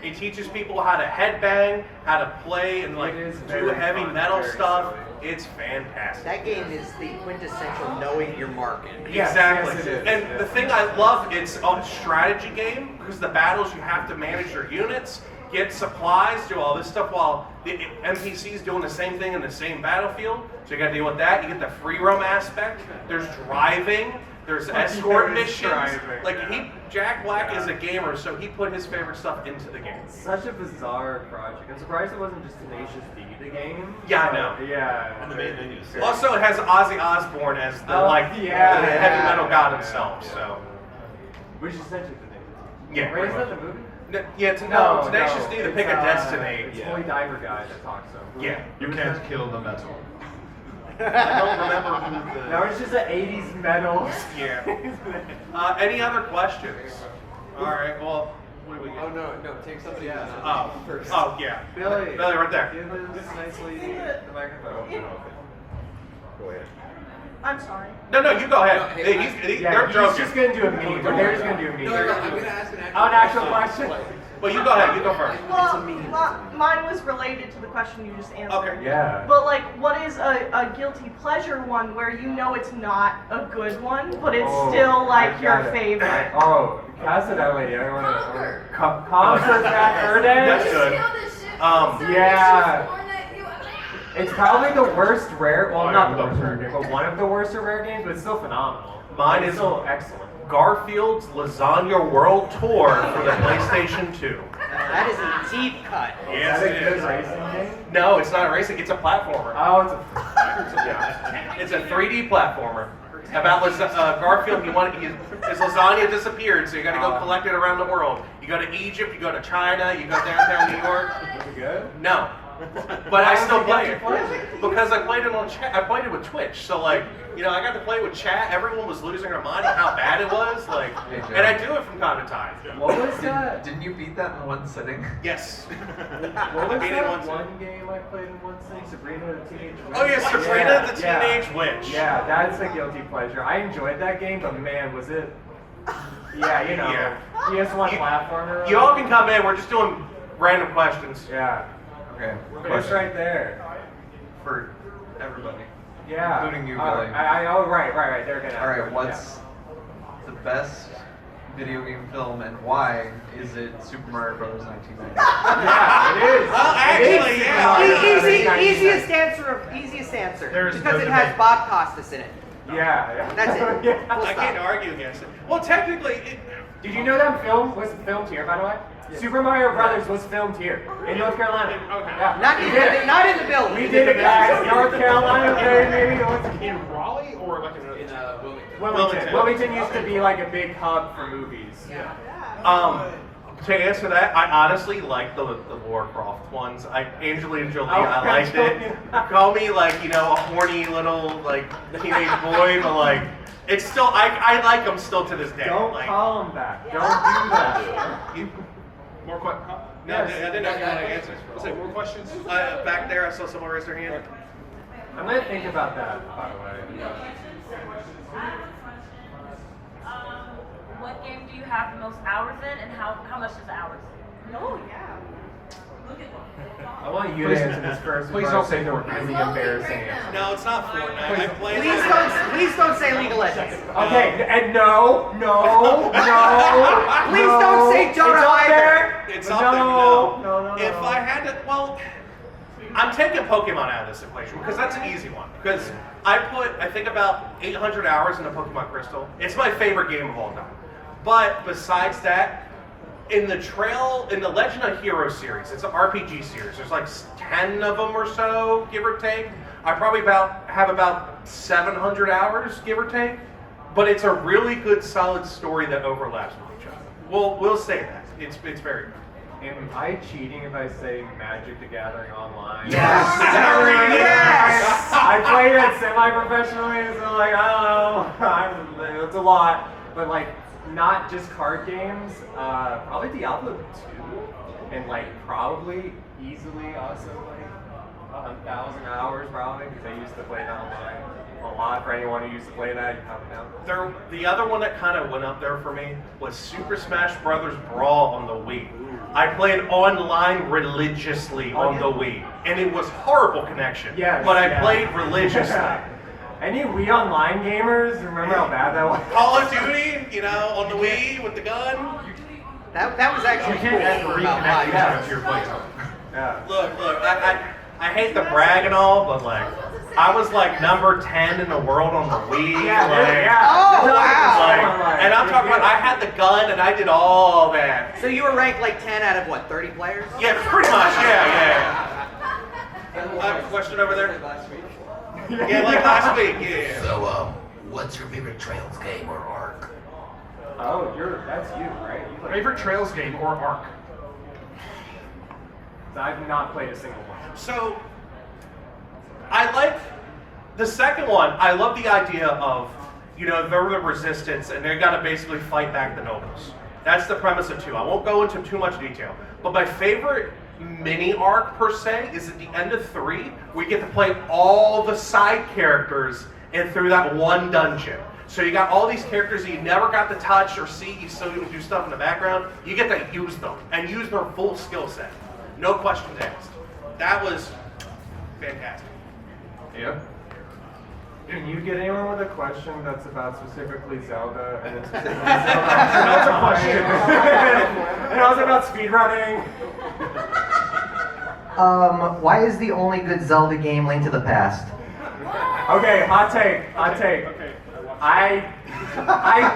It teaches people how to headbang, how to play, and like do heavy metal stuff. It's fantastic. That game is the quintessential knowing your market. Exactly. Yes, and the thing I love, it's a strategy game because the battles you have to manage your units, get supplies, do all this stuff while the NPCs doing the same thing in the same battlefield. So you got to deal with that. You get the free roam aspect. There's driving. There's escort missions. Like Jack Black is a gamer, so he put his favorite stuff into the game. Such a bizarre project. I'm surprised it wasn't just Tenacious D, the game. Yeah, I know. Yeah. On the main menu. Also, it has Ozzy Osbourne as the the heavy metal god himself. So. Which is essentially Tenacious D. Yeah. Wait, is that the movie? Tenacious D, the Pick of Destiny. It's Holy Diver guy that talks so. Yeah. You can't kill the metal. I don't remember who the... No, it's just an 80s metal. Yeah. Any other questions? All right, well, what do we get? Oh, no, take somebody else. First. Oh, yeah. Billy, right there. Give this nice lady the microphone. Go ahead. I'm sorry. No, you go ahead. He's just going to do a meme. They're just going to do a meme. No, I'm going to ask an actual question. Well, you go ahead. You go first. Well, mine was related to the question you just answered. Okay. Yeah. But like, what is a guilty pleasure one where you know it's not a good one, but it's still like your favorite? Cast it out, lady. I don't want to. Conquer's Bad Fur Day. That's good. Yeah. It's probably the worst rare. Well, not the worst rare game, but one of the worst rare games. But it's still phenomenal. Mine is still excellent. Garfield's Lasagna World Tour for the PlayStation 2. That is a deep cut. Yes, is that it a good is. racing game? No, it's not racing. It's a platformer. Oh, it's It's a 3D platformer. About Garfield, his lasagna disappeared, so you got to go collect it around the world. You go to Egypt, you go to China, you go downtown New York. Is it good? No, but I still play it because I played it on chat. I played it with Twitch, so like I got to play with chat. Everyone was losing their mind at how bad it was, and I do it from time to time. What was that? Didn't you beat that in one sitting? Yes. What was I beat it that once. one game I played in one sitting? Sabrina the Teenage Witch. Oh yeah, Sabrina the Teenage Witch. Yeah, that's a guilty pleasure. I enjoyed that game, but man, was it... Yeah, PS1 platformer. You all can come in. We're just doing random questions. Yeah. Okay. It's right there. For everybody. Yeah. Including you, Billy. Right. They're gonna. Alright, what's the best video game film and why is it Super Mario Bros. 1990? Yeah, it is. Well, actually, yeah. Easiest answer. Because it has Bob Costas in it. Yeah. That's it. Yeah. Full I stop. can't argue against it. Well, technically, Did you know that film was filmed here, by the way? Yeah. Super Mario Brothers was filmed here in North Carolina. Okay. Yeah. Not in the building. We did it, guys. North Carolina, baby. In Raleigh or like in Wilmington. Wilmington used to be like a big hub for movies. Yeah. To answer that, I honestly like the Lara Croft ones. Angelina Jolie, I liked it. Call me a horny little teenage boy, but it's still I like them still to this day. Don't call them that. Don't do that. More questions? No, I didn't know if you wanted to answer. Say more questions? Back there, I saw someone raise their hand. I'm gonna think about that, by the way. What game do you have the most hours in, and how much is the hours? Oh yeah. Look at I want you to answer this first. Please don't say more really embarrassing answer. No, it's not Fortnite. I played Please don't say League of Legends. Okay, and no. Please don't say Jonah It's up either. there. It's up there. No. No. If I had to, I'm taking Pokemon out of this equation because that's an easy one. Because I think about 800 hours in the Pokemon Crystal. It's my favorite game of all time. But besides that, in the Legend of Heroes series, it's an RPG series. There's 10 of them or so, give or take. I probably have about 700 hours, give or take. But it's a really good, solid story that overlaps with each other. We'll say that. It's very good. Am I cheating if I say Magic the Gathering Online? Yes! Yes! I played it semi-professionally, so I don't know. It's a lot. But not just card games, probably Diablo 2. And probably easily also 1,000 hours probably, because I used to play that online a lot. For anyone who used to play that, you probably know. The other one that kind of went up there for me was Super Smash Brothers Brawl on the Wii. I played online religiously on the Wii, and it was horrible connection. Yes, but I played religiously. Any Wii Online gamers remember how bad that was? Call of Duty, you know, on the Wii with the gun. That was actually cool for about 5 Yeah. years. Yeah. Look, I hate to brag and all, but like, I was like number 10 in the world on the Wii. Yeah, like, yeah. Oh, wow. like, and I'm talking about I had the gun and I did all that. So you were ranked like 10 out of what, 30 players? Yeah, pretty much. Yeah. I have a question over there. Yeah, like last week. Yeah. So, what's your favorite Trails game or arc? Oh, that's you, right? You play- Favorite Trails game or arc? I've not played a single one. So, I like the second one. I love the idea of, you know, they're the resistance and they got to basically fight back the nobles. That's the premise of 2. I won't go into too much detail. But my favorite mini arc per se is at the end of 3, we get to play all the side characters and through that one dungeon. So you got all these characters that you never got to touch or see. You still do stuff in the background. You get to use them and use their full skill set. No questions asked. That was fantastic. Yeah. Can you get anyone with a question that's about specifically Zelda and then specifically That's a question. and also about speedrunning? Why is the only good Zelda game Link to the Past? Okay, hot take. Okay. I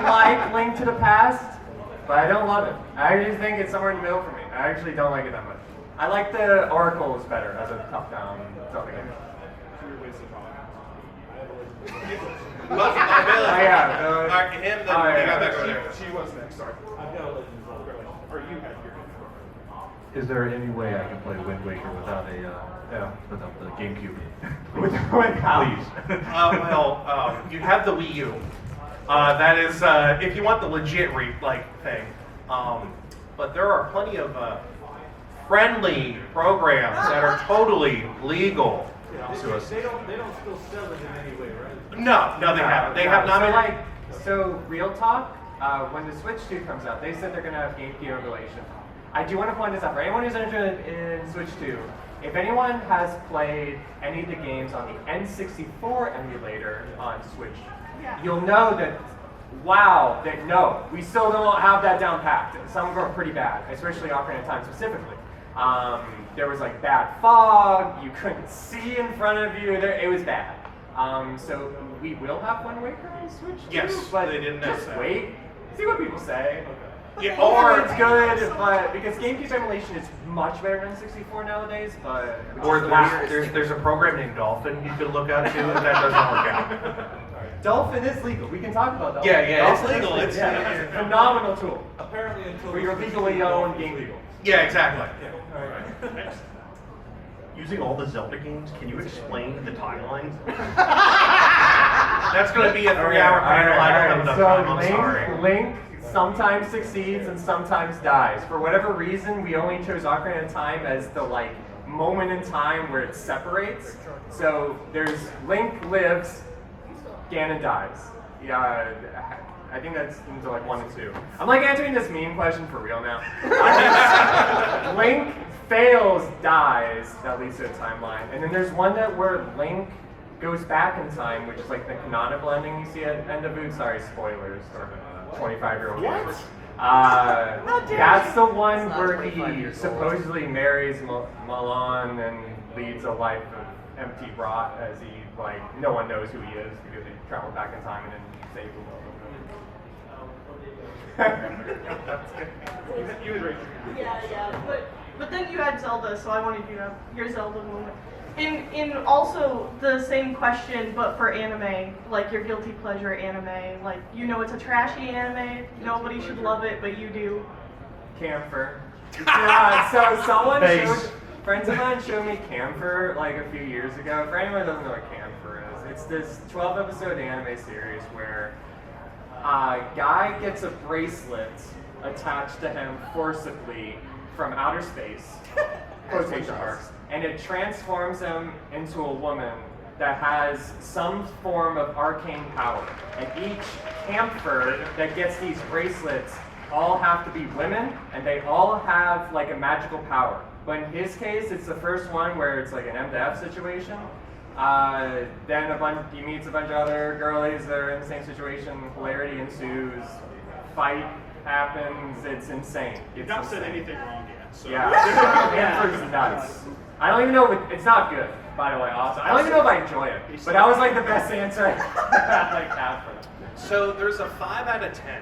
like Link to the Past, but I don't love it. I actually think it's somewhere in the middle for me. I actually don't like it that much. I like the Oracles better as a top-down Zelda game. Welcome, my Billy. Oh, yeah, All right, him, then oh, you yeah. got back over there. She was next, sorry. I've got a Legend of Zelda. Or you had your Is there any way I can play Wind Waker without without the GameCube? Please. You have the Wii U. That is, if you want the legit thing. But there are plenty of friendly programs that are totally legal to us. They don't still sell it in any way, right? No, they haven't. They have not. So real talk, when the Switch 2 comes out, they said they're going to have GameCube emulation. I do want to point this out for anyone who's interested in Switch 2. If anyone has played any of the games on the N64 emulator on Switch, you'll know that, we still don't have that down packed. Some of them are pretty bad, especially Ocarina of Time specifically. There was like bad fog, you couldn't see in front of you, it was bad. So we will have Wind Waker on Switch 2, Yes, but they didn't just say. wait, see what people say. Yeah, Or it's good, but because GameCube emulation is much better than 64 nowadays, but Or there's a program named Dolphin you could look at too if that doesn't work out. Dolphin is legal. We can talk about Dolphin. Yeah, it's Dolphin is legal. It's a phenomenal tool Apparently until for your legally owned game legal. Yeah, exactly. Next. Using all the Zelda games, can you explain the timelines? That's going to be a 3-hour panel. I don't have enough time. I'm sorry. Link sometimes succeeds and sometimes dies. For whatever reason, we only chose Ocarina of Time as the moment in time where it separates. So there's Link lives, Ganon dies. Yeah, I think that's into 1 and 2. I'm answering this meme question for real now. Link fails, dies, that leads to a timeline. And then there's one where Link goes back in time, which is the canonical ending you see at end of Boot. Sorry, spoilers for 25-year-old gamers. That's the one where he supposedly marries Milan and leads a life of empty rot as he, no one knows who he is because he traveled back in time and then saved the world. You would rate. Yeah. But then you had Zelda, so I wanted you to have your Zelda moment. In also the same question, but for anime, your guilty pleasure anime, it's a trashy anime, nobody should love it, but you do. Camphor. So friends of mine showed me Camphor a few years ago. For anyone who doesn't know what Camphor is, it's this 12-episode anime series where a guy gets a bracelet attached to him forcibly from outer space, quotation marks, and it transforms him into a woman that has some form of arcane power. And each camphor that gets these bracelets all have to be women, and they all have like a magical power. But in his case, it's the first one where it's like an M to F situation. Then he meets a bunch of other girlies that are in the same situation. Hilarity ensues. Fight happens. It's insane. You've not said anything wrong yet. So. Yeah. It's nuts. I don't even know if it's not good, by the way, also. I don't even know if I enjoy it. But that was like the best answer I have for them. So there's a 5 out of 10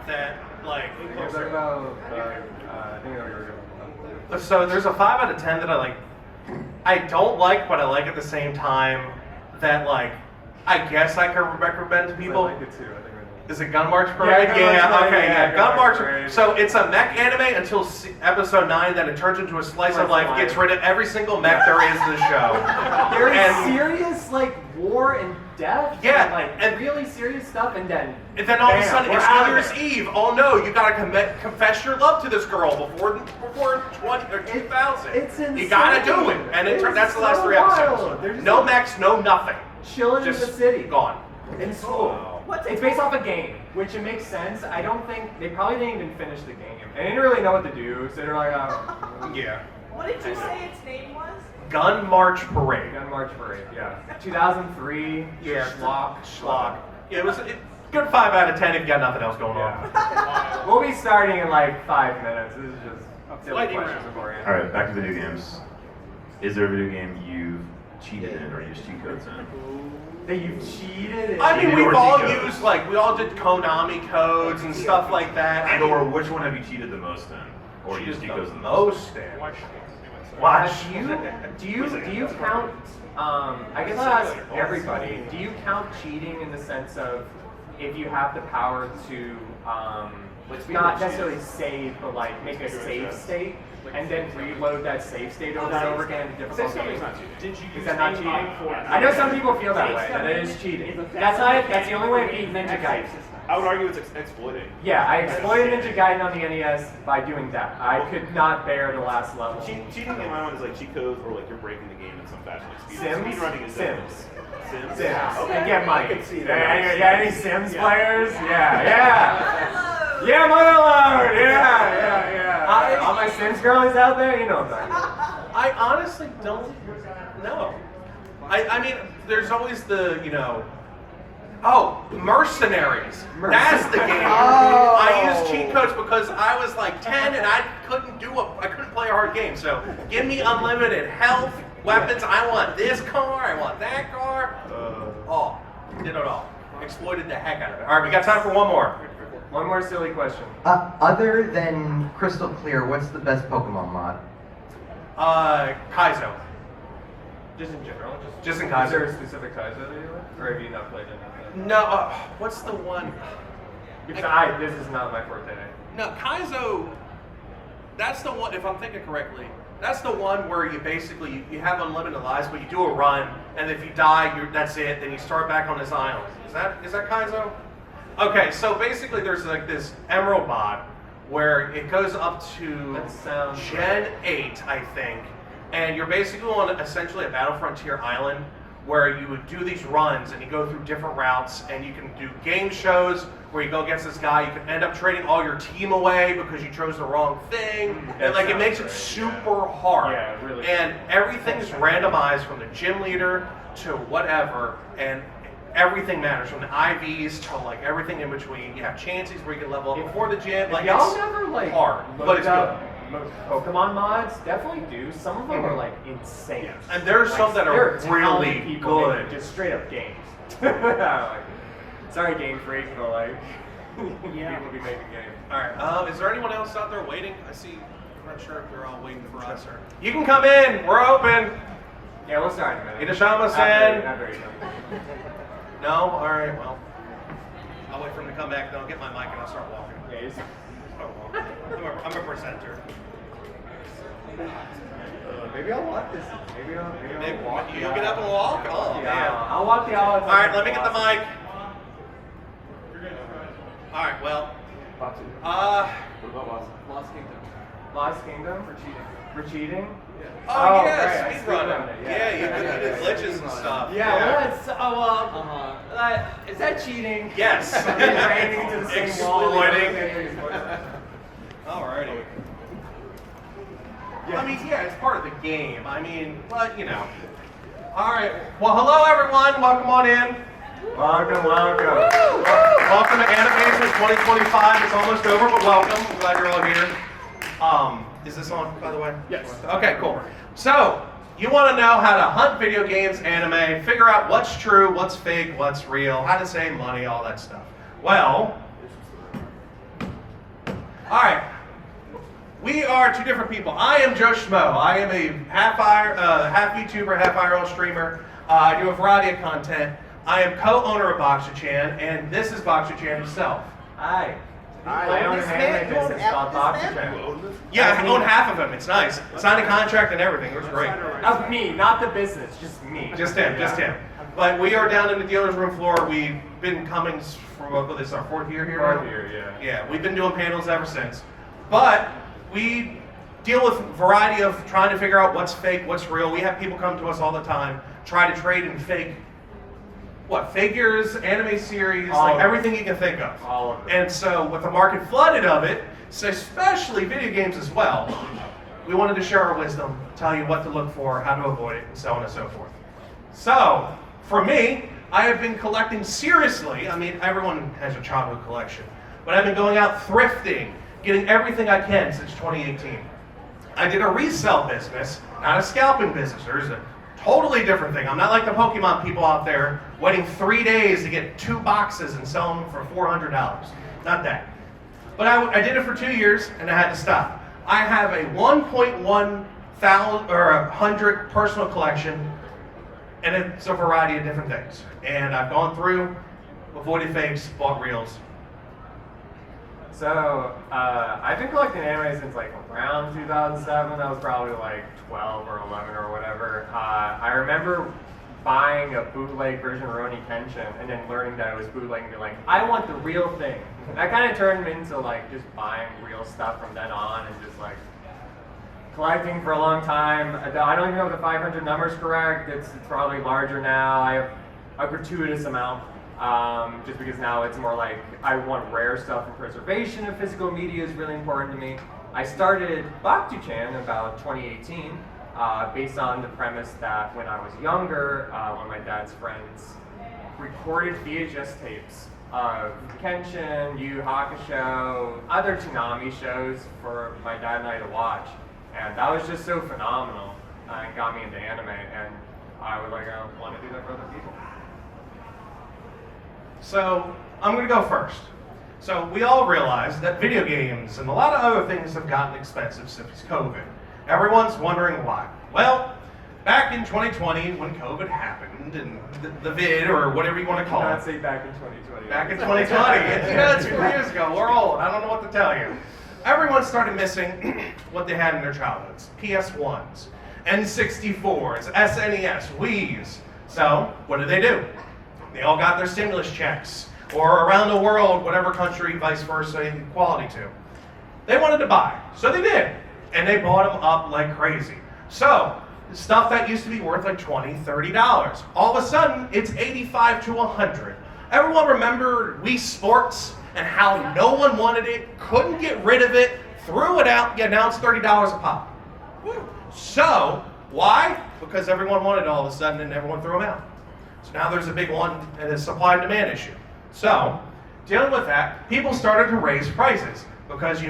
that like. You're talking about, I think that we were good. So there's a 5 out of 10 that I don't like, but I like at the same time. That like, I guess I could recommend to people. I like it too. I think Is it Gun March Parade? Gun March Parade. So it's a mech anime until episode 9, then it turns into a slice of life, gets rid of every single mech there is in the show. There is serious like war and death. Yeah, and really serious stuff, and then all of a sudden it's New Year's Eve. Oh no, you gotta confess your love to this girl before 20 or 2000. It's insane. You gotta do it, and that's the last 3 episodes. No mechs, no nothing. Chilling in the city. Gone. In school. It's based off a game, which it makes sense. I don't think they probably didn't even finish the game. They didn't really know what to do, so they're like, yeah. What did you say its name was? Gun March Parade. Gun March Parade, yeah. 2003. Yeah. Schlock. Yeah, it was a good 5 out of 10 if you got nothing else going on. We'll be starting in like 5 minutes. This is just silly Lightning questions round. beforehand. All right, back to video games. Is there a video game you've cheated in or used cheat codes in? That you cheated in? I mean, Cheated we've or all cheat codes. used, like, we all did Konami codes and stuff like that. And or which one have you cheated the most in? Or used cheat codes the most? Watch. Do you count? I guess I'll ask everybody. Do you count cheating in the sense of if you have the power to not necessarily save, but like make a save state and then reload that save state over and over again in difficult games? Is that not cheating? I know some people feel that way. That it is cheating. That's the only way to beat Ninja Gaiden. I would argue it's exploiting. Yeah, I exploited Ninja Gaiden on the NES by doing that. I could not bear the last level. Cheating in my mind is like cheat codes or like you're breaking the game in some fashion. Like Sims? Speedrunning is Sims. Sims. Okay. Okay. Get money. I can see that. Any Sims players? Yeah, Motherload! Yeah. All my Sims girlies out there, you know what I'm talking about. I honestly don't know. I mean, there's always the, Mercenaries. That's the game. Oh. I used cheat codes because I was like 10 and I couldn't play a hard game. So give me unlimited health, weapons. I want this car. I want that car. Did it all. Exploited the heck out of it. All right, we got time for one more. One more silly question. Other than Crystal Clear, what's the best Pokemon mod? Kaizo. Just in general? Just in Is there Kaizo. a specific Kaizo that you like? Or have you not played any? No, what's the one? Because this is not my forte. No, Kaizo, that's the one, if I'm thinking correctly, that's the one where you basically, you have unlimited lives, but you do a run, and if you die, that's it, then you start back on this island. Is that Kaizo? Okay, so basically there's like this Emerald mod, where it goes up to Gen 8, I think, and you're basically on essentially a Battle Frontier island, where you would do these runs and you go through different routes and you can do game shows where you go against this guy, you can end up trading all your team away because you chose the wrong thing. And like it makes it super hard. Yeah, really. And everything's randomized from the gym leader to whatever, and everything matters from the IVs to like everything in between. You have chances where you can level up before the gym. Like y'all it's never like hard, but it's good. Pokemon mods definitely do. Some of them are like insane. And there's some that are really good. Just straight up games. Sorry, Game Freak, but like people be making games. All right. Is there anyone else out there waiting? I see. I'm not sure if they're all waiting for us or. You can come in. We're open. Yeah, we'll start in a minute. Itashama-san. After you come. No. All right. Well, I'll wait for him to come back. Then I'll get my mic and I'll start walking. Yeah, I'm a presenter. maybe I'll walk this. Maybe I'll walk. You'll get up and walk? Oh, yeah, man. I'll walk the aisle. All right, let me get the mic. All right, well. What about Lost Kingdom. Lost Kingdom for cheating? Oh, yeah, right, I speedrunning. speedrunned it, Yeah, you did glitches and stuff. Is that cheating? Yes. Raining to the same wall. Exploiting. I mean, yeah, it's part of the game. I mean, but you know. All right. Well, hello everyone. Welcome on in. Welcome. Welcome to Animazement 2025. It's almost over, but welcome. I'm glad you're all here. Is this on, by the way? Yes. Okay, cool. So, you want to know how to hunt video games, anime, figure out what's true, what's fake, what's real, how to save money, all that stuff. Well, all right. We are two different people. I am Joe Schmmo. I am a half YouTuber, half IRL streamer. I do a variety of content. I am co-owner of BoxerChan, and this is BoxerChan himself. Hi. I own a handmade business called BoxerChan. Yeah, I own half of him. It's nice. Signed a contract and everything. It was great. That's me, not the business, just me. Just him. But we are down in the dealer's room floor. We've been coming for this is our fourth year here. Fourth year, yeah. Yeah, we've been doing panels ever since. But we deal with a variety of trying to figure out what's fake, what's real. We have people come to us all the time, try to trade in fake, figures, anime series, like everything you can think of. All of it. And so with the market flooded of it, so especially video games as well, we wanted to share our wisdom, tell you what to look for, how to avoid it, and so on and so forth. So, for me, I have been collecting seriously. I mean, everyone has a childhood collection. But I've been going out thrifting, getting everything I can since 2018. I did a resale business, not a scalping business. There's a totally different thing. I'm not like the Pokemon people out there waiting 3 days to get 2 boxes and sell them for $400. Not that. But I did it for 2 years and I had to stop. I have a 100 personal collection, and it's a variety of different things. And I've gone through, avoided fakes, bought reels. So, I've been collecting anime since like around 2007. I was probably like 12 or 11 or whatever. I remember buying a bootleg version of Rurouni Kenshin and then learning that it was bootleg and being like, I want the real thing. That kind of turned me into like just buying real stuff from then on and just like collecting for a long time. I don't even know if the 500 number is correct. It's probably larger now. I have a gratuitous amount. Just because now it's more like I want rare stuff, and preservation of physical media is really important to me. I started BoxerChan in about 2018 based on the premise that when I was younger, one of my dad's friends recorded VHS tapes of Kenshin, Yu Yu Hakusho, other Toonami shows for my dad and I to watch. And that was just so phenomenal and got me into anime, and I would like want to do that for other people. So I'm going to go first. So we all realize that video games and a lot of other things have gotten expensive since COVID. Everyone's wondering why. Well, back in 2020 when COVID happened and the vid or whatever you want to call it. Not say back in 2020. Back in 2020. It's 4 years ago. We're old. I don't know what to tell you. Everyone started missing what they had in their childhoods. PS1s, N64s, SNES, Wii's. So what did? They all got their stimulus checks, or around the world, whatever country, vice versa, equality to. They wanted to buy, so they did. And they bought them up like crazy. So, stuff that used to be worth like $20, $30, all of a sudden, it's $85 to $100. Everyone remember Wii Sports and how no one wanted it, couldn't get rid of it, threw it out, yeah, now it's $30 a pop. So, why? Because everyone wanted it all of a sudden and everyone threw them out. So now there's a big one, and it's a supply and demand issue. So, dealing with that, people started to raise prices because,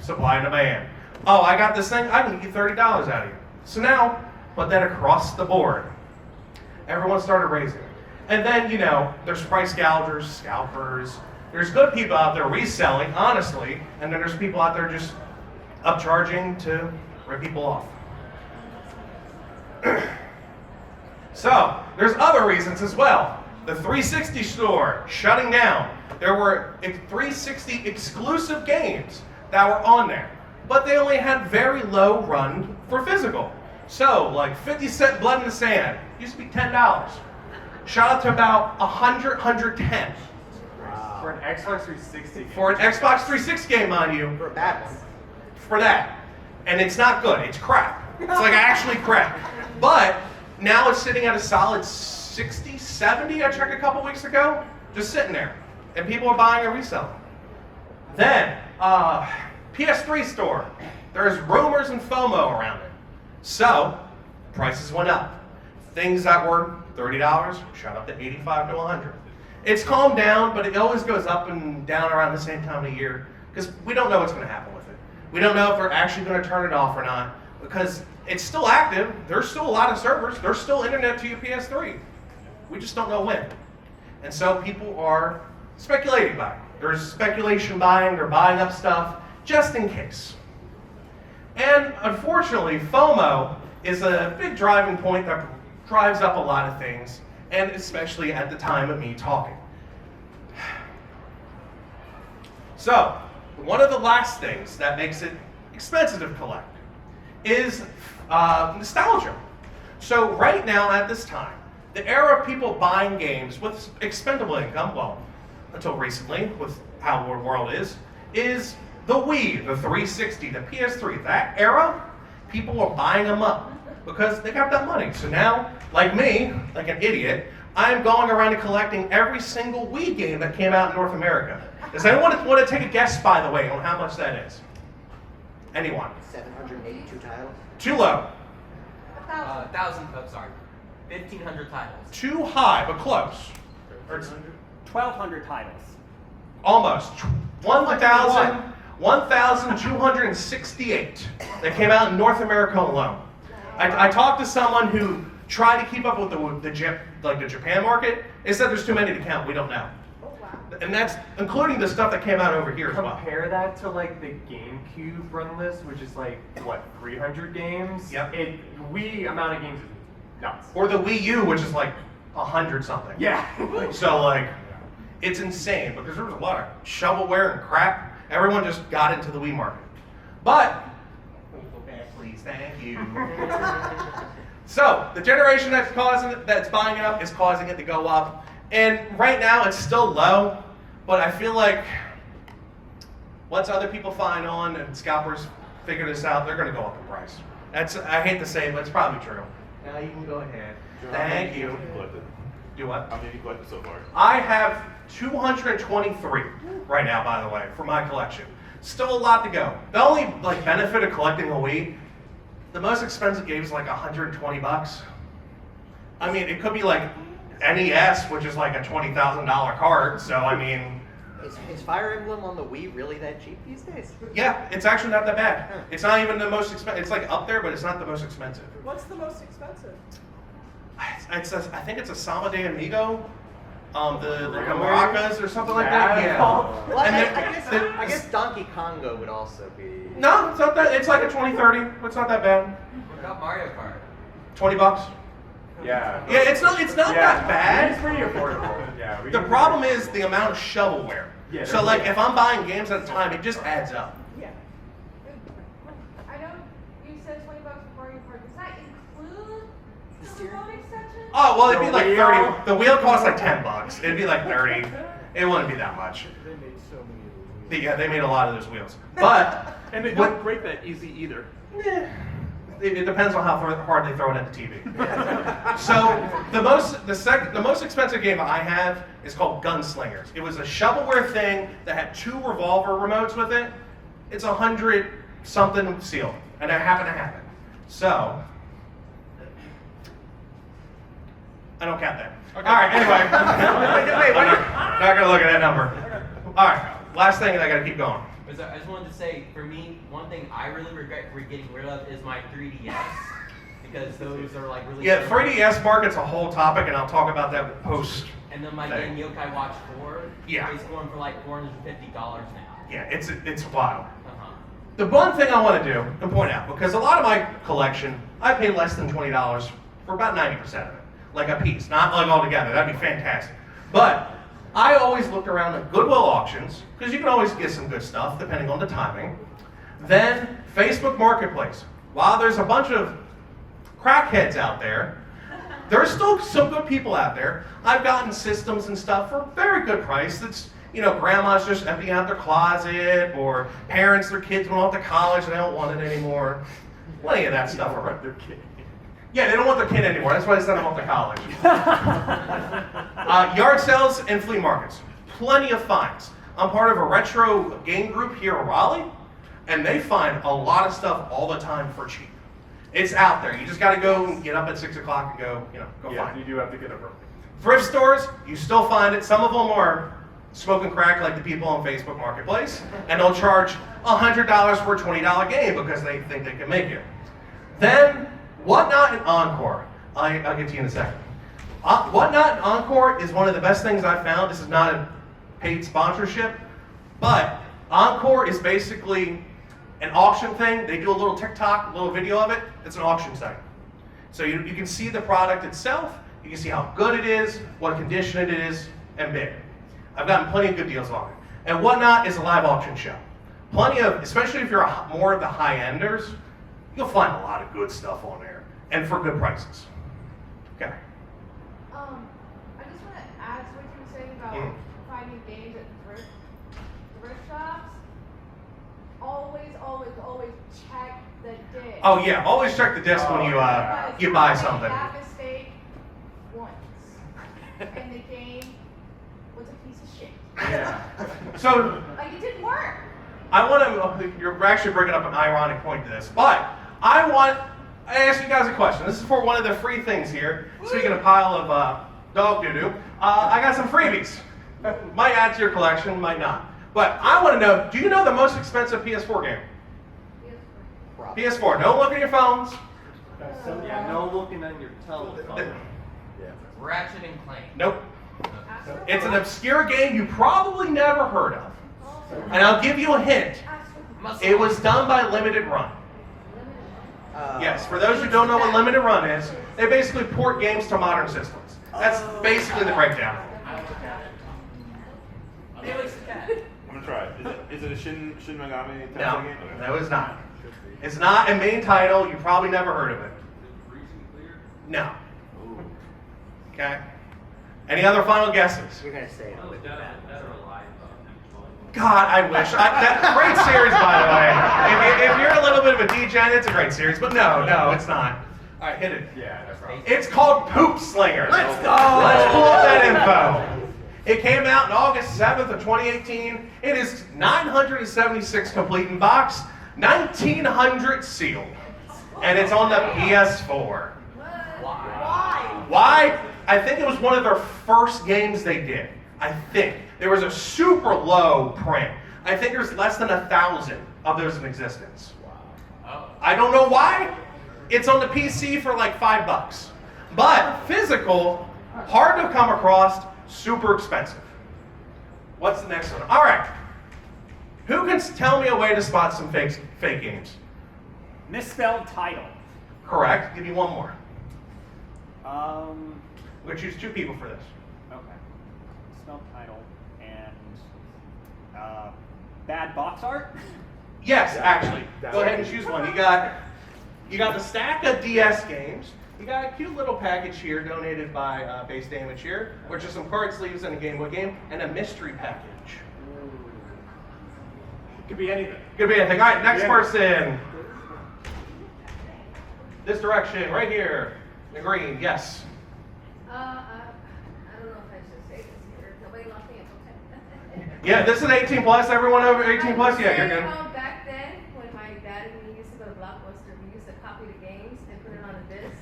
supply and demand. Oh, I got this thing, I can get you $30 out of you. So now, put that across the board. Everyone started raising it. And then, there's price gougers, scalpers. There's good people out there reselling, honestly, and then there's people out there just upcharging to rip people off. So, there's other reasons as well. The 360 store shutting down. There were 360 exclusive games that were on there, but they only had very low run for physical. So, like 50 Cent Blood in the Sand used to be $10. Shot up to about 100, 110. Wow. For an Xbox 360 game. For an Xbox 360 game, mind you. For that one. For that. And it's not good. It's crap. It's like actually crap. But now it's sitting at a solid 60, 70, I checked a couple weeks ago. Just sitting there. And people are buying and reselling. Then, PS3 store. there's rumors and FOMO around it. So, prices went up. Things that were $30 shot up to $85 to $100. It's calmed down, but it always goes up and down around the same time of year because we don't know what's going to happen with it. We don't know if they're actually going to turn it off or not because it's still active. There's still a lot of servers. There's still internet to your PS3. We just don't know when. And so people are speculating buying. There's speculation buying. They're buying up stuff just in case. And unfortunately, FOMO is a big driving point that drives up a lot of things, and especially at the time of me talking. So, one of the last things that makes it expensive to collect is nostalgia. So right now at this time, the era of people buying games with expendable income, well, until recently with how the world is the Wii, the 360, the PS3. That era, people were buying them up because they got that money. So now, like me, like an idiot, I'm going around and collecting every single Wii game that came out in North America. Does anyone want to take a guess, by the way, on how much that is? Anyone? 782 titles. Too low. 1,500 titles. Too high, but close. 1,200 titles. Almost. 1,268 that came out in North America alone. I talked to someone who tried to keep up with the Japan market. They said there's too many to count. We don't know. And that's including the stuff that came out over here as well. Compare that to like the GameCube run list, which is like, what, 300 games? Yep. Wii amount of games is nuts. Or the Wii U, which is like 100 something. Yeah. So like, it's insane because there was a lot of shovelware and crap. Everyone just got into the Wii market. But, go back please, thank you. So, the generation that's buying it up is causing it to go up. And right now it's still low, but I feel like once other people find on and scalpers figure this out, they're gonna go up in price. I hate to say it, but it's probably true. Now you can go ahead. Thank you. Do what? How many have you collected so far? I have 223 right now, by the way, for my collection. Still a lot to go. The only benefit of collecting a Wii, the most expensive game is like $120. I mean, it could be like NES, which is like a $20,000 card. So I mean, is Fire Emblem on the Wii really that cheap these days? Yeah, it's actually not that bad. It's not even the most expensive. It's like up there, but it's not the most expensive. What's the most expensive? I think it's a Sama de Amigo. The maracas or something like that. Yeah. Well, I guess Donkey Kongo would also be. No, it's not that. It's like a 20-30. It's not that bad. What about Mario Kart? $20. Yeah. Yeah, it's not that bad. It's pretty affordable. Yeah. The problem is the amount of shovelware. Yeah, so like if I'm buying games at a time, it just adds up. Yeah. I know you said $20 for Mario Kart. Does that include the remote extension? Oh well, it'd be The like wheel? 30. The wheel costs like $10. It'd be like 30. It wouldn't be that much. They made so many of those. Yeah, they made a lot of those wheels. But And they don't break that easy either. it depends on how hard they throw it at the TV. So the most expensive game I have is called Gunslingers. It was a shovelware thing that had 2 revolver remotes with it. It's 100 something sealed, and I happen to have it. So I don't count that. Okay. All right. Anyway, not gonna look at that number. All right. Last thing, and I gotta keep going. I just wanted to say, for me, one thing I really regret for getting rid of is my 3DS. Because those are like really... Yeah, 3DS market's a whole topic, and I'll talk about that post. And then my game Yokai Watch 4 Yeah. is going for like $450 now. Yeah, it's wild. Uh-huh. The one thing I want to do and point out, because a lot of my collection, I pay less than $20 for about 90% of it. Like a piece, not like all together. That'd be fantastic. But I always look around at Goodwill auctions, because you can always get some good stuff depending on the timing. Then Facebook Marketplace. While there's a bunch of crackheads out there, there's still some good people out there. I've gotten systems and stuff for a very good price. That's, grandma's just emptying out their closet, or parents, their kids went off to college and they don't want it anymore. Plenty of that stuff around their kid. Yeah, they don't want their kid anymore. That's why they sent them off to college. Yard sales and flea markets. Plenty of finds. I'm part of a retro game group here in Raleigh. and they find a lot of stuff all the time for cheap. It's out there. You just got to go and get up at 6 o'clock and go find it. You do have to get up early. Thrift stores, you still find it. Some of them are smoking crack like the people on Facebook Marketplace, and they'll charge $100 for a $20 game because they think they can make it. Then, Whatnot and Encore. I'll get to you in a second. Whatnot and Encore is one of the best things I've found. This is not a paid sponsorship, but Encore is basically an auction thing. They do a little TikTok, a little video of it. It's an auction site. So you can see the product itself, you can see how good it is, what condition it is, and big. I've gotten plenty of good deals on it. And Whatnot is a live auction show. Plenty of, especially if you're more of the high-enders, you'll find a lot of good stuff on there, and for good prices. Okay. I just want to add to what you were saying about finding games at thrift shops. Always check the disc. Oh yeah, always check the disc when you buy something. That mistake once, and the game was a piece of shit. Yeah. So Like it didn't work. you're actually bringing up an ironic point to this, but I ask you guys a question. This is for one of the free things here. Speaking of pile of dog doo-doo, I got some freebies. Might add to your collection, might not. But I want to know, do you know the most expensive PS4 game? PS4. Don't look at your phones. No looking at your telephone. Ratchet and Clank. Nope. It's an obscure game you probably never heard of. And I'll give you a hint. It was done by Limited Run. Yes, for those who don't know what Limited Run is, they basically port games to modern systems. That's basically the breakdown. I'm gonna try it. Is it a Shin Megami No, game? Okay. no, it's not. It's not a main title. You probably never heard of it. No. Okay. Any other final guesses? You're gonna say it. God, I wish. That great series, by the way. If you're a little bit of a degen, it's a great series. But no, it's not. All right, hit it. Yeah, that's right. It's called Poop Slinger. Let's go. Let's pull up that info. It came out on August 7th of 2018. It is 976 complete in box, 1,900 sealed, and it's on the PS4. Why? I think it was one of their first games they did. I think. There was a super low print. I think there's less than 1,000 of those in existence. I don't know why. It's on the PC for like $5. But physical, hard to come across, super expensive. What's the next one? All right. Who can tell me a way to spot some fake games? Misspelled title. Correct. Give me one more. Um. We're gonna choose two people for this. Okay. Misspelled title and bad box art. Yes, actually. Go ahead and choose one. You got the stack of DS games. You got a cute little package here donated by Base Damage here, which is some card sleeves and a Game Boy game, and a mystery package. Could be anything. Could be anything. All right, next person. This direction, right here. The green, yes. I don't know if I should say this here. Nobody lost me. It's okay. Yeah, this is 18 plus. Everyone over 18 plus? Yeah, you're good. Back then, when my dad and me used to go to Blockbuster, we used to copy the games and put it on a disc.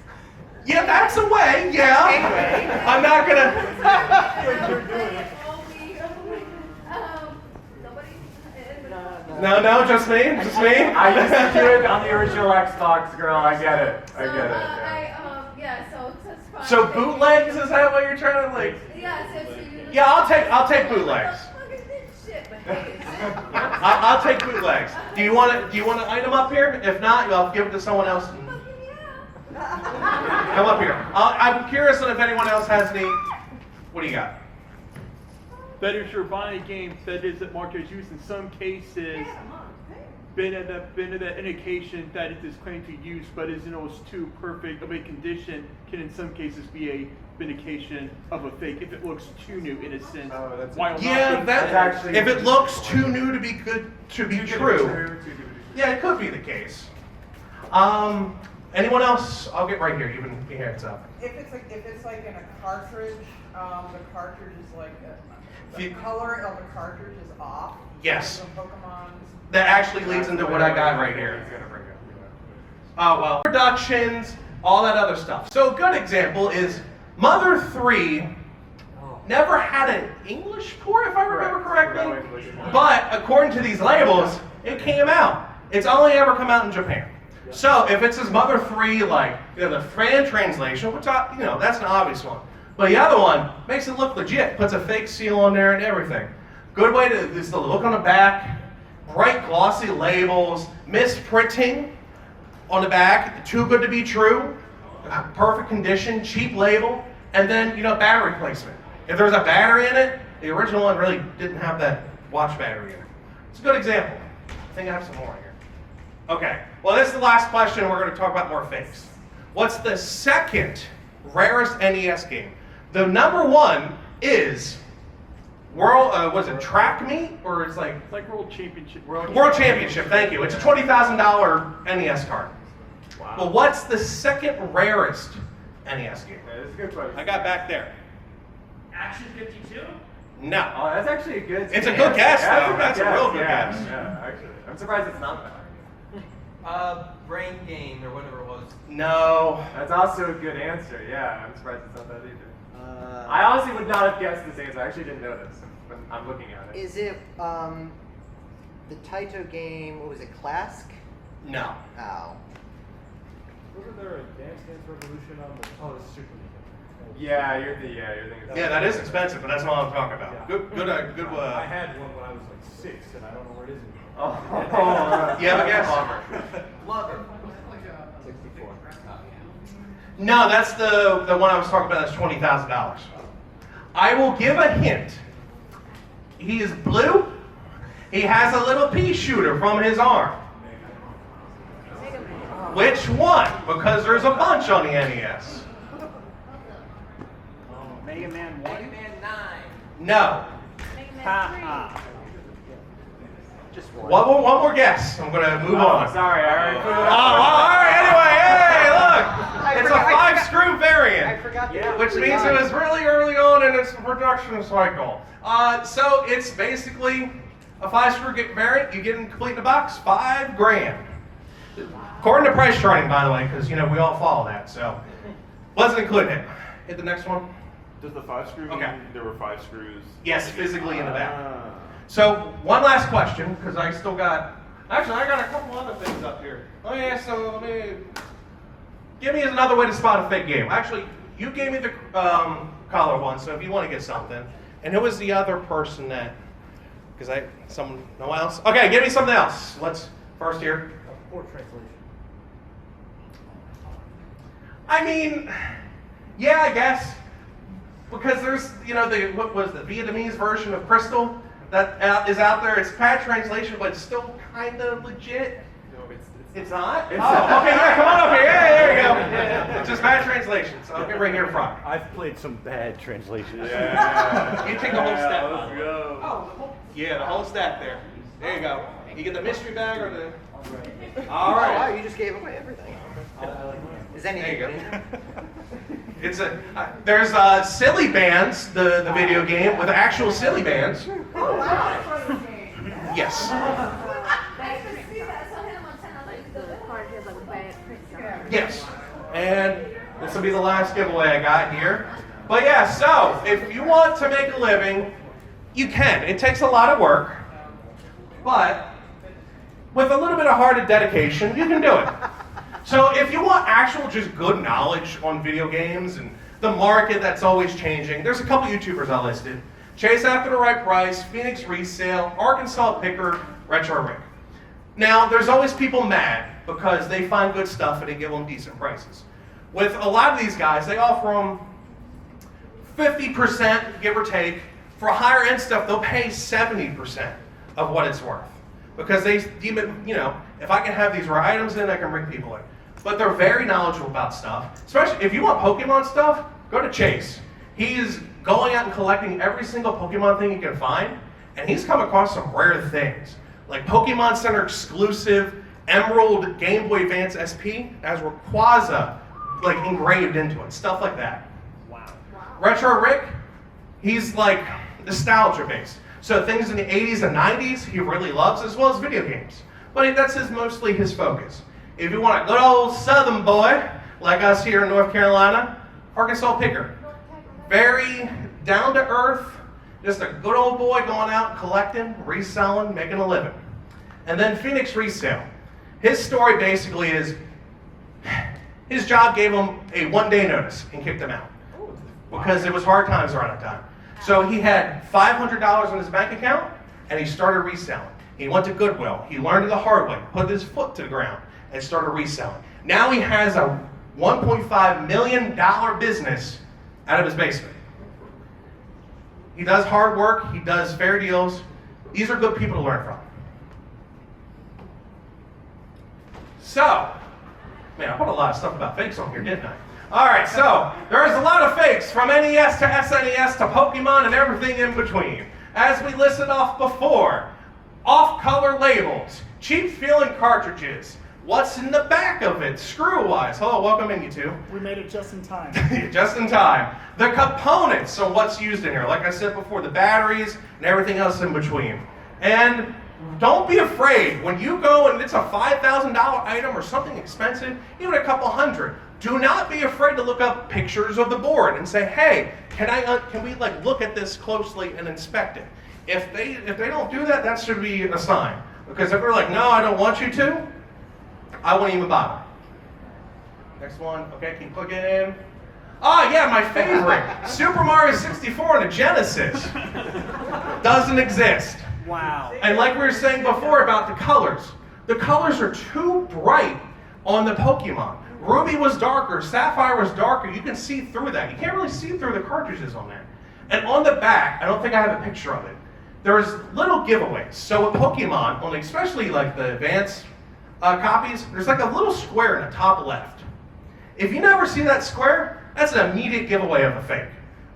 Yeah, that's a way, yeah. I'm not gonna. No, just me. I used to do it on the original Xbox, girl. I get it. Yeah, so it's fine. So bootlegs, is that what you're trying to like? Yeah, so you. Yeah, I'll take bootlegs. Shit, but hey, I'll take bootlegs. Do you want an item up here? If not, I'll give it to someone else. Come up here. I'm curious if anyone else has any. What do you got? That is your buying game that is that market is used in some cases. Been at that indication that it is claimed to use, but isn't always too perfect of a condition, can in some cases be a vindication of a fake if it looks too new in a sense. Oh, that's Yeah, that's actually. If it looks too new to be good to be true. Yeah, it could be the case. Anyone else? I'll get right here. You've been your hands up. If it's like in a cartridge, the cartridge is like the color of the cartridge is off. Yes. Like the Pokemon's. That actually leads into what I got right here. Oh well. Productions, all that other stuff. So a good example is Mother 3 never had an English port, if I remember correctly. But according to these labels, it came out. It's only ever come out in Japan. So if it says Mother 3, like the fan translation, which that's an obvious one. But the other one makes it look legit. Puts a fake seal on there and everything. Good way to is the look on the back, bright glossy labels, misprinting on the back, too good to be true, perfect condition, cheap label, and then battery placement. If there's a battery in it, the original one really didn't have that watch battery in it. It's a good example. I think I have some more here. Okay, well this is the last question. We're going to talk about more fakes. What's the second rarest NES game? The number one is Track Meet, or it's like World Championship. World Championship. Thank you. It's a $20,000 NES card. Wow. Well, what's the second rarest NES game? That's a good question. I got back there. Action 52? No. Oh, that's actually a good. It's a good guess, though. That's a real good yeah, guess. Yeah, actually, I'm surprised it's not that. Brain Game or whatever it was. No. That's also a good answer. Yeah, I'm surprised it's not that either. I honestly would not have guessed this answer. I actually didn't know this. But I'm looking at it. Is it the Taito game? What was it? Clask? No. Oh. Wasn't there a Dance Dance Revolution on the? Oh, it's Super Nintendo. Yeah, you're thinking. Yeah, that is expensive, but that's not what I'm talking about. Yeah. Good. I had one when I was like 6, and I don't know where it is anymore. Oh. You have a guess? Love it. 64. No, that's the one I was talking about. That's $20,000. I will give a hint. He is blue. He has a little pea shooter from his arm. Which one? Because there's a bunch on the NES. Mega Man 1? Mega Man 9. No. Just one. One more guess. I'm gonna move on. Sorry, I already put it Oh, all right. Anyway, hey, look. It's a 5-screw variant. I forgot that. Which means it was really early on in its production cycle. So it's basically a 5-screw variant. You get it complete in the box, $5,000. According to price charting, by the way, because we all follow that. So wasn't included. Hit the next one. Does the 5-screw Okay. mean there were 5 screws? Yes, physically in the back. So one last question, because I still got. Actually, I got a couple other things up here. Oh yeah, so give me another way to spot a fake game. Actually, you gave me the collar one, so if you want to get something. And who was the other person that? Because no one else. Okay, give me something else. Let's first here. Poor translation. I mean, yeah, I guess. Because there's, what was the Vietnamese version of Crystal that is out there. It's bad translation, but it's still kind of legit. No, It's not? Okay, yeah, come on up here. Yeah, there you go. It's just bad translation, so I'll get right here in front. I've played some bad translations. Yeah. You take the whole stack. Let's go. Oh, the whole stack there. There you go. You get the mystery bag or the... All right. Oh, wow, you just gave away everything. Is anything There you good in go. it? It's there's Silly Bands, the video game, with actual silly bands. Oh, wow. Yes. Yes. And this will be the last giveaway I got here. But yeah, so if you want to make a living, you can. It takes a lot of work, but with a little bit of heart and dedication, you can do it. So if you want actual just good knowledge on video games and the market that's always changing, there's a couple YouTubers I listed. Chase After the Right Price, Phoenix Resale, Arkansas Picker, Retro Rick. Now, there's always people mad because they find good stuff and they give them decent prices. With a lot of these guys, they offer them 50%, give or take. For higher end stuff, they'll pay 70% of what it's worth. Because they deem it, if I can have these rare items in, I can bring people in. But they're very knowledgeable about stuff. Especially if you want Pokemon stuff, go to Chase. He's going out and collecting every single Pokemon thing he can find, and he's come across some rare things. Like Pokemon Center exclusive Emerald Game Boy Advance SP has Rayquaza like engraved into it, stuff like that. Wow. Retro Rick, he's like nostalgia based. So things in the 80s and 90s he really loves, as well as video games. But that's mostly his focus. If you want a good old Southern boy like us here in North Carolina, Arkansas Picker. Very down to earth, just a good old boy going out collecting, reselling, making a living. And then Phoenix Resale. His story basically is his job gave him a 1-day notice and kicked him out because it was hard times around that time. So he had $500 in his bank account and he started reselling. He went to Goodwill. He learned it the hard way, put his foot to the ground and started reselling. Now he has a $1.5 million business out of his basement. He does hard work. He does fair deals. These are good people to learn from. So, man, I put a lot of stuff about fakes on here, didn't I? All right, so there's a lot of fakes from NES to SNES to Pokemon and everything in between. As we listed off before, off-color labels, cheap-feeling cartridges, what's in the back of it, screw-wise. Hello, welcome in, you two. We made it just in time. Just in time. The components, so what's used in here. Like I said before, the batteries and everything else in between. And don't be afraid when you go and it's a $5,000 item or something expensive, even a couple hundred. Do not be afraid to look up pictures of the board and say, "Hey, can we like look at this closely and inspect it?" If they don't do that, that should be a sign. Because if they're like, "No, I don't want you to," I won't even bother. Next one. Okay, keep clicking. Ah, yeah, my favorite, Super Mario 64 on a Genesis. Doesn't exist. Wow. And like we were saying before about the colors are too bright on the Pokemon. Ruby was darker, Sapphire was darker. You can see through that. You can't really see through the cartridges on that. And on the back, I don't think I have a picture of it, there's little giveaways. So with Pokemon, on especially like the advanced copies, there's like a little square in the top left. If you never see that square, that's an immediate giveaway of a fake.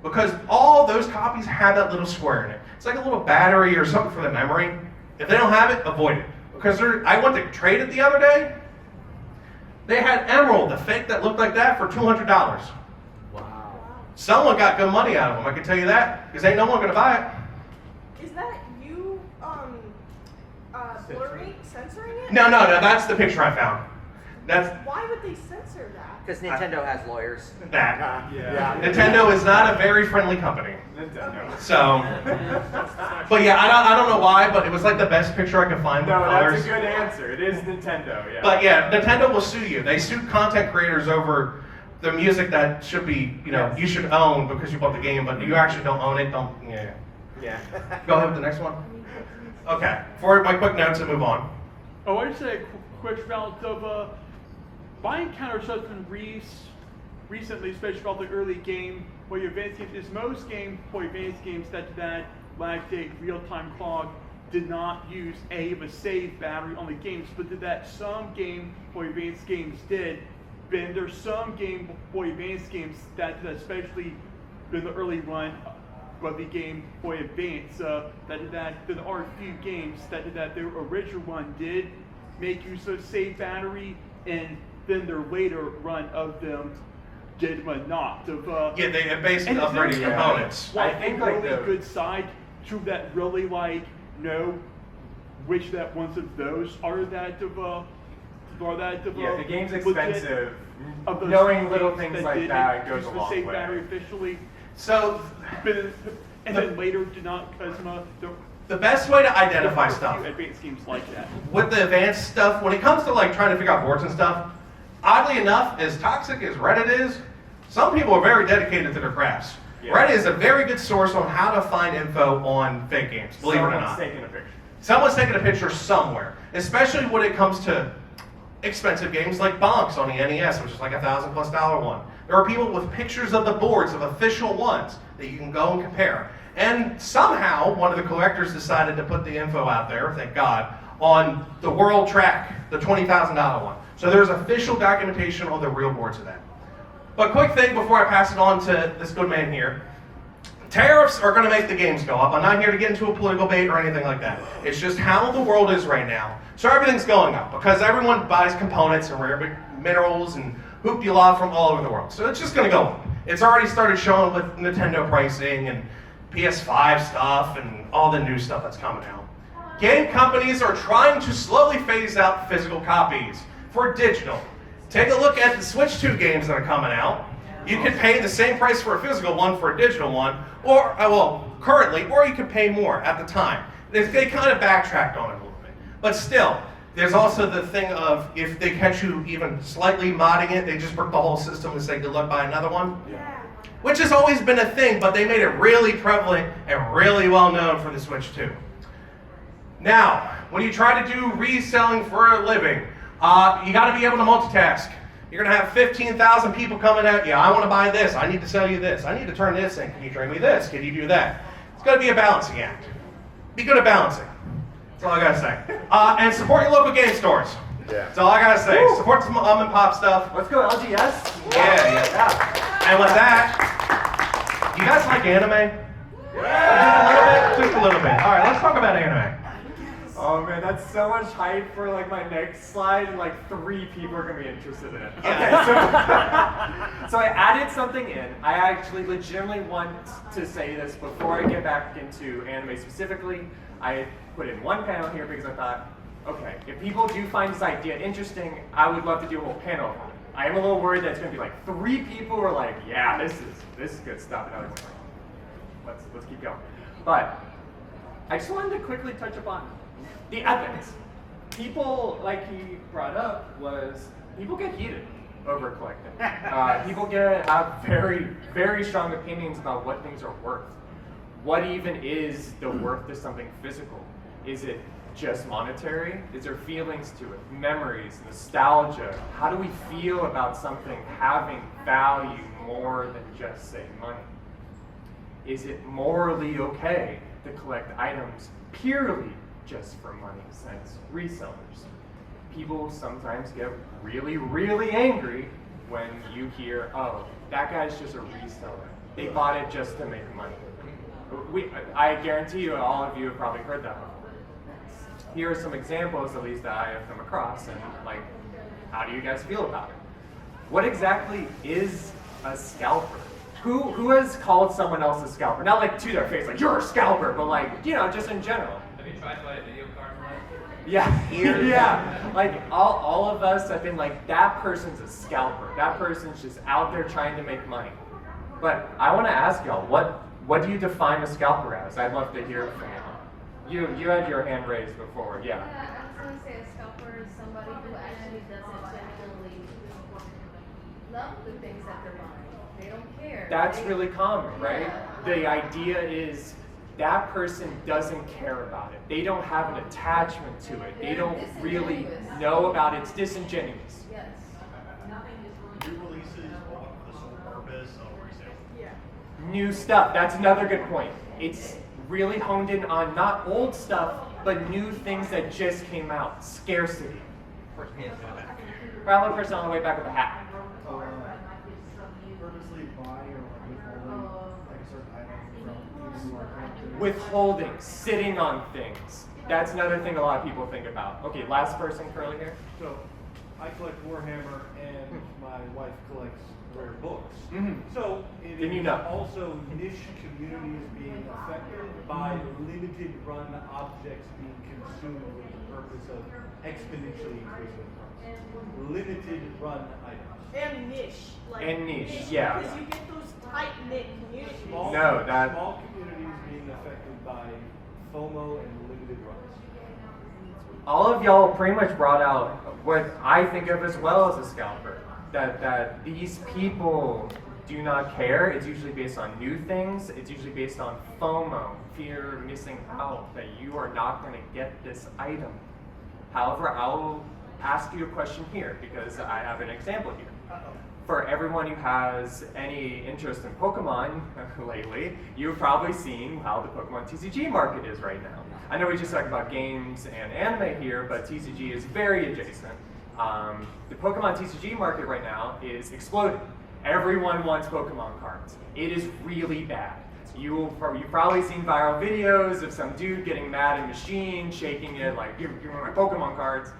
Because all those copies have that little square in it. It's like a little battery or something for the memory. If they don't have it, avoid it. Because I went to trade it the other day. They had Emerald, the fake that looked like that, for $200. Wow. Someone got good money out of them, I can tell you that. Because ain't no one gonna buy it. Is that you blurring, censoring it? No, that's the picture I found. Why would they censor that? Because Nintendo has lawyers. Yeah. Nintendo is not a very friendly company. Nintendo. So, but yeah, I don't know why, but it was like the best picture I could find. No, with that's colors. a good answer. It is Nintendo, yeah. But yeah, Nintendo will sue you. They sued content creators over the music that should be, you should own because you bought the game, but you actually don't own it. Yeah. Go ahead with the next one. Okay. For my quick notes and move on. Oh, I just say a quick round of buying counters has been recently, especially about the early game for your advanced games. Is most games for advanced games that lag date real-time clock did not use a save battery on the games, but that some game for advanced games did. But there's some game for advanced games that especially in the early run of the game for advance there are a few games that their original one did make use of save battery, and then their later run of them did not. They basically upgraded components. I think really good side to that really know which that ones of those are that yeah, the game's legit, expensive. of those Knowing little things like did that goes a use the long save way. battery officially. So, then later did not because the best way to identify stuff advanced games like that. with the advanced stuff, when it comes to trying to figure out boards and stuff, oddly enough, as toxic as Reddit is, some people are very dedicated to their crafts. Yeah. Reddit is a very good source on how to find info on fake games, believe it or not. Someone's taking a picture somewhere, especially when it comes to expensive games like Bonks on the NES, which is like $1,000+ one. There are people with pictures of the boards of official ones that you can go and compare. And somehow, one of the collectors decided to put the info out there, thank God, on the World Track, the $20,000 one. So there's official documentation on the real boards of that. But quick thing before I pass it on to this good man here. Tariffs are going to make the games go up. I'm not here to get into a political debate or anything like that. It's just how the world is right now. So everything's going up because everyone buys components and rare minerals and hoopty-la from all over the world. So it's just going to go up. It's already started showing with Nintendo pricing and PS5 stuff and all the new stuff that's coming out. Game companies are trying to slowly phase out physical copies for digital. Take a look at the Switch 2 games that are coming out. You could pay the same price for a physical one for a digital one, or, currently, or you could pay more at the time. They kind of backtracked on it a little bit. But still, there's also the thing of if they catch you even slightly modding it, they just break the whole system and say good luck, buy another one. Yeah. Which has always been a thing, but they made it really prevalent and really well known for the Switch 2. Now, when you try to do reselling for a living, you got to be able to multitask. You're going to have 15,000 people coming at you. I want to buy this. I need to sell you this. I need to turn this in. Can you trade me this? Can you do that? It's going to be a balancing act. Be good at balancing. That's all I got to say. And support your local game stores. Yeah. That's all I got to say. Woo. Support some mom and pop stuff. Let's go LGS. Yeah. And with that, you guys like anime? Yeah. Just a little bit. All right, let's talk about anime. Oh man, that's so much hype for like my next slide, and like 3 people are gonna be interested in it. Okay, so I added something in. I actually legitimately want to say this before I get back into anime specifically. I put in one panel here because I thought, okay, if people do find this idea interesting, I would love to do a whole panel on it. I am a little worried that it's gonna be like 3 people who are like, yeah, this is good stuff, and I was like, let's keep going. But I just wanted to quickly touch upon the ethics. People, like he brought up, was people get heated over collecting. People have very, very strong opinions about what things are worth. What even is the worth of something physical? Is it just monetary? Is there feelings to it? Memories, nostalgia? How do we feel about something having value more than just, say, money? Is it morally okay to collect items purely just for money, since resellers? People sometimes get really, really angry when you hear, oh, that guy's just a reseller. They bought it just to make money. I guarantee you, all of you have probably heard that before. Here are some examples, at least, that I have come across, and like, how do you guys feel about it? What exactly is a scalper? Who has called someone else a scalper? Not like to their face, like, you're a scalper, but like, you know, just in general. Have you tried to buy a video card from that? Yeah, yeah. Like all of us have been like, that person's a scalper. That person's just out there trying to make money. But I want to ask y'all, what do you define a scalper as? I'd love to hear from y'all. You had your hand raised before, yeah. Yeah, I was going to say a scalper is somebody who actually doesn't genuinely love the things that they're buying. They don't care. That's really common, right? Yeah. The idea is that person doesn't care about it. They don't have an attachment to it. They don't really know about it. It's disingenuous. Yes. New releases, what the sole purpose of resale. Yeah. New stuff. That's another good point. It's really honed in on not old stuff, but new things that just came out. Scarcity. Prowler person on the way back with a hat. Purposely buy or withholding like a certain item from people who are collecting. Withholding, sitting on things. That's another thing a lot of people think about. Okay, last person curly hair. So, I collect Warhammer and my wife collects rare books. Mm-hmm. So, it then is you know. also niche communities being affected by limited run objects being consumed with the purpose of exponentially increasing price. Limited run items. And niche. Like And niche, yeah. Because you get those tight-knit communities. Small communities being affected by FOMO and limited runs. All of y'all pretty much brought out what I think of as well as a scalper. That these people do not care. It's usually based on new things. It's usually based on FOMO, fear of missing out, that you are not going to get this item. However, I'll ask you a question here because I have an example here. For everyone who has any interest in Pokemon lately, you've probably seen how the Pokemon TCG market is right now. I know we just talked about games and anime here, but TCG is very adjacent. The Pokemon TCG market right now is exploding. Everyone wants Pokemon cards. It is really bad. You've probably seen viral videos of some dude getting mad at a machine, shaking it like, give me my Pokemon cards.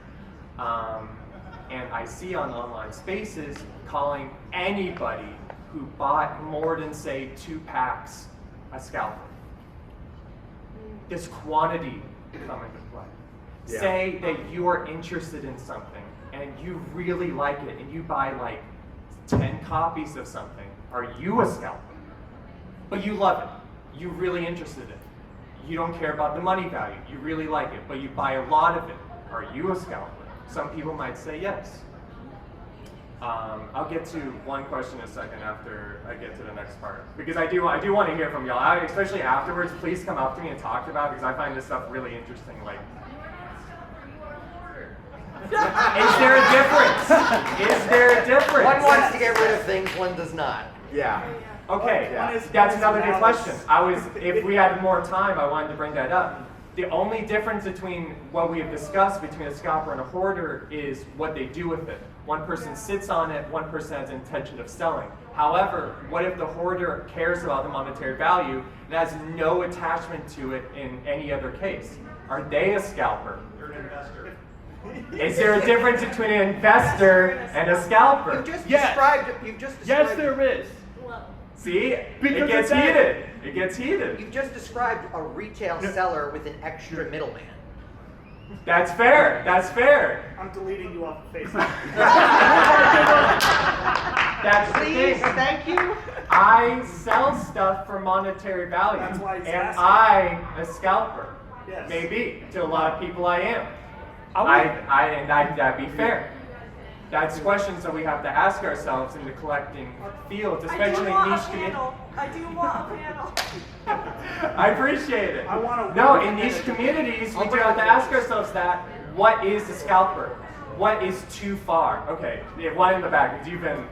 And I see on online spaces calling anybody who bought more than, say, 2 packs a scalper. Does quantity come into play? Yeah. Say that you are interested in something and you really like it and you buy like 10 copies of something. Are you a scalper? But you love it. You're really interested in it. You don't care about the money value. You really like it, but you buy a lot of it. Are you a scalper? Some people might say yes. I'll get to one question in a second after I get to the next part. Because I do want to hear from y'all, especially afterwards. Please come up to me and talk about it because I find this stuff really interesting. Like, is there a difference? Is there a difference? One wants to get rid of things, one does not. Yeah. Okay, Yeah. that's another good question. If we had more time, I wanted to bring that up. The only difference between what we have discussed between a scalper and a hoarder is what they do with it. One person sits on it, one person has intention of selling. However, what if the hoarder cares about the monetary value and has no attachment to it in any other case? Are they a scalper? You're an investor. Is there a difference between an investor and a scalper? You've just Yes. described. Yes, there is. See? Because It gets of that- heated. It gets heated. You've just described a retail seller with an extra middleman. That's fair. That's fair. I'm deleting you off of Facebook. That's the Please, thing. thank you. I sell stuff for monetary value. That's why he's Am asking. I a scalper? Yes. Maybe. To a lot of people I am. I That'd be fair. That's questions that we have to ask ourselves in the collecting fields, especially in niche communities. I do want a panel. I appreciate it. I wanna No, work in in niche it. communities, we do have to ask ourselves that. What is a scalper? What is too far? Okay, yeah, one in the back, because you've been...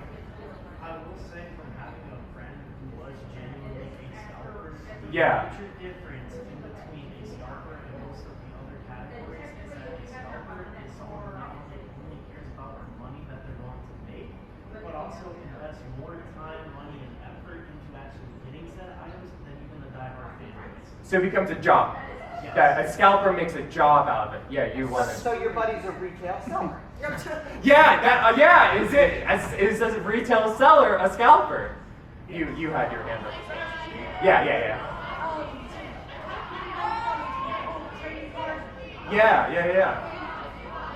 I will say from having a friend who was genuinely a scalper, the Yeah. major difference in between a scalper and most of the other categories is that a scalper is someone who not only cares about the money that they're going to make, but also invests more time, money, and effort into actually getting said items than even a diehard fan is. So it becomes a job. Yes. That a scalper makes a job out of it. Yeah, you want it. So your buddy's a retail seller. Yeah, is a retail seller a scalper? You had your hand up. Yeah. Yeah.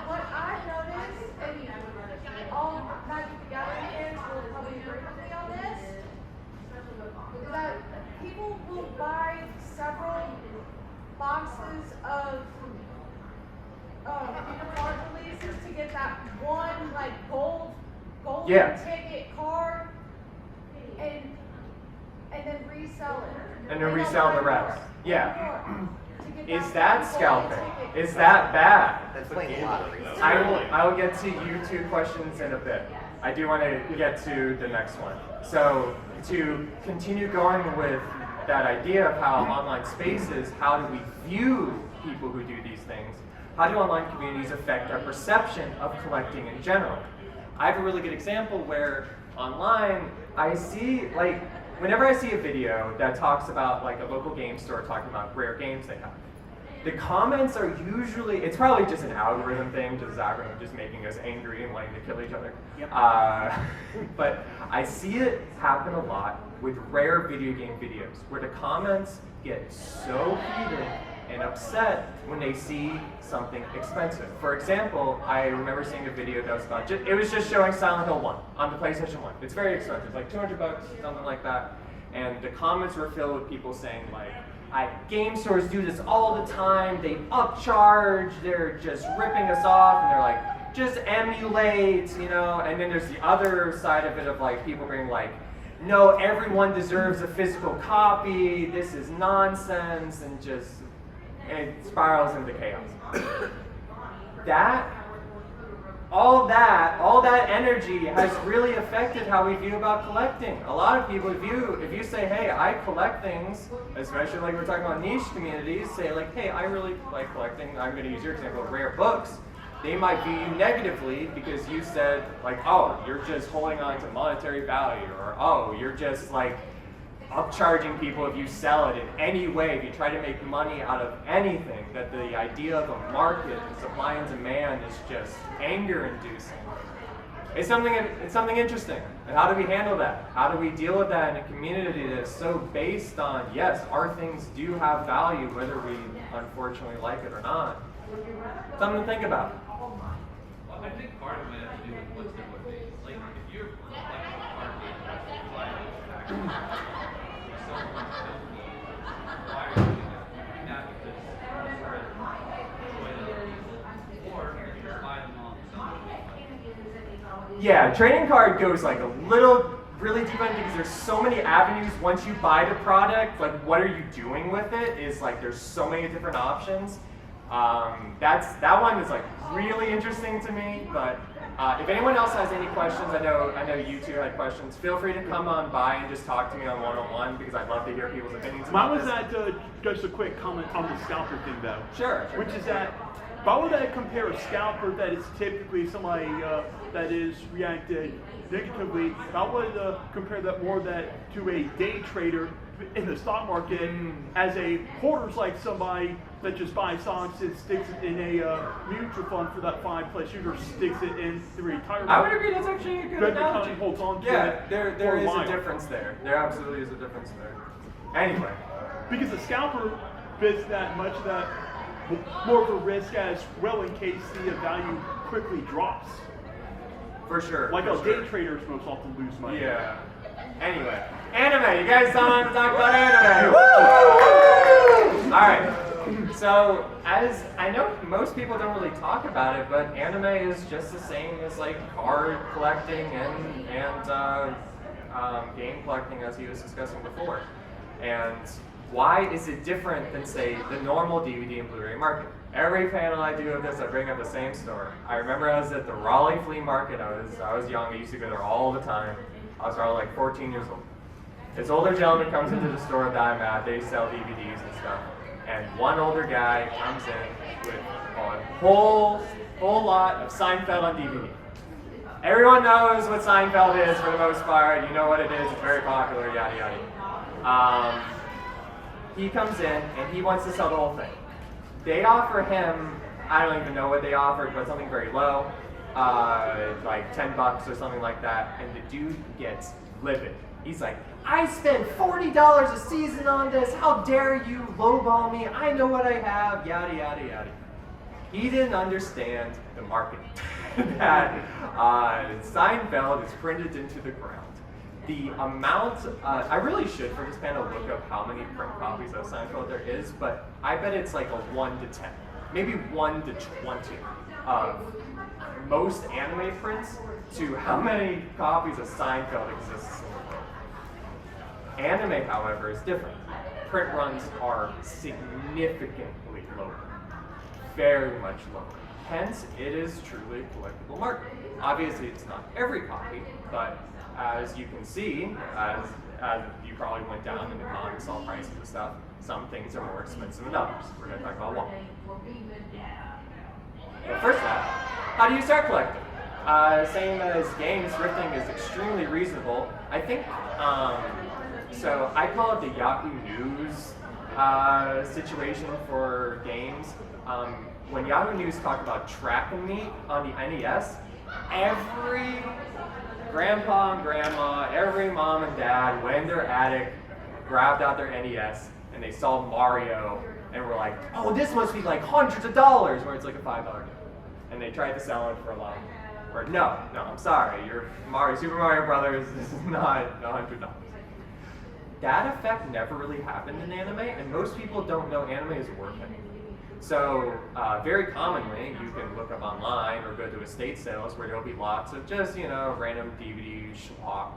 What I've noticed, and all Magic the Gathering fans will probably agree with me on this, is that people will buy several boxes of card releases to get that one like golden Yeah. ticket card, and then resell it. And then they'll resell buy the rest. more, Yeah. more to get Is that that golden scalping? ticket. Is that bad? That's playing a lottery. I will get to you two questions in a bit. I do want to get to the next one. So to continue going with that idea of how online spaces, how do we view people who do these things? How do online communities affect our perception of collecting in general? I have a really good example where online I see, like, whenever I see a video that talks about like a local game store talking about rare games they have, the comments are usually, it's probably just an algorithm thing, just algorithm just making us angry and wanting to kill each other. Yep. But I see it happen a lot with rare video game videos, where the comments get so heated and upset when they see something expensive. For example, I remember seeing a video that was about, it was just showing Silent Hill 1 on the PlayStation 1. It's very expensive, like $200, something like that. And the comments were filled with people saying like, game stores do this all the time, they upcharge, they're just ripping us off, and they're like, just emulate, you know? And then there's the other side of it of like people being like, no, everyone deserves a physical copy, this is nonsense, and it spirals into chaos. All that energy has really affected how we view about collecting. A lot of people, if you say, hey, I collect things, especially like we're talking about niche communities, say like, hey, I really like collecting, I'm going to use your example of rare books, they might view you negatively because you said like, oh, you're just holding on to monetary value, or oh, you're just like upcharging people if you sell it in any way, if you try to make money out of anything, that the idea of a market and supply and demand is just anger-inducing. It's something interesting. And how do we handle that? How do we deal with that in a community that's so based on, yes, our things do have value, whether we unfortunately like it or not? Something to think about. Well, I think part of it has to do with what's their motivation. Like, if you're collecting a card game, that's the flying package. You sell one company, why are you doing that? You're doing that because you want to enjoy the other people. Or you just buy them all and sell them. Yeah, trading card goes like a little really deep into because there's so many avenues. Once you buy the product, like what are you doing with it is like there's so many different options. That one is like really interesting to me. But if anyone else has any questions, I know you two had questions. Feel free to come on by and just talk to me on one-on-one because I'd love to hear people's opinions. Mine about was this. that just a quick comment on the scalper thing though. Sure. Which is that how would I compare a scalper that is typically somebody that is reacted negatively? How would compare that more to a day trader in the stock market as a hoarder's like somebody that just buys stocks and sticks it in a mutual fund for that 5+ years or sticks it in the retirement? I would agree that's actually a good analogy. Holds on to yeah, it there is a a difference there. There absolutely is a difference there. Anyway. Because the scalper bids that much that more of a risk as well in case the value quickly drops. For sure. Like for day traders most often lose money. Yeah. Anyway, anime. You guys want to talk about anime? Woo! All right. So, as I know, most people don't really talk about it, but anime is just the same as like card collecting and game collecting, as he was discussing before. And why is it different than, say, the normal DVD and Blu-ray market? Every panel I do of this, I bring up the same story. I remember I was at the Raleigh flea market. I was young. I used to go there all the time. I was probably like 14 years old. This older gentleman comes into the store that I'm at. They sell DVDs and stuff. And one older guy comes in with a whole lot of Seinfeld on DVD. Everyone knows what Seinfeld is for the most part. You know what it is. It's very popular, yada yada. He comes in and he wants to sell the whole thing. They offer him, I don't even know what they offered, but something very low, like $10 or something like that, and the dude gets livid. He's like, I spent $40 a season on this, how dare you lowball me, I know what I have, yada yada yada. He didn't understand the market. That Seinfeld is printed into the ground. The amount, I really should for this panel look up how many print copies of Seinfeld there is, but I bet it's like a 1 to 10, maybe 1 to 20 of most anime prints to how many copies of Seinfeld exists in the world. Anime, however, is different. Print runs are significantly lower, very much lower. Hence, it is truly a collectible market. Obviously, it's not every copy, but as you can see, as you probably went down in the comments, saw prices and stuff, some things are more expensive than others. We're going to talk about one. But first off, how do you start collecting? Same as games, thrifting is extremely reasonable. I think, so I call it the Yahoo News situation for games. When Yahoo News talk about track and meet on the NES, every grandpa and grandma, every mom and dad went in their attic, grabbed out their NES, and they saw Mario, and were like, oh, this must be like hundreds of dollars, where it's like a $5 game. And they tried to sell it for a lot. Or no, I'm sorry, your Super Mario Brothers is not $100. That effect never really happened in anime, and most people don't know anime is worth anything. So very commonly, you can look up online or go to estate sales where there'll be lots of just, random DVD schlock.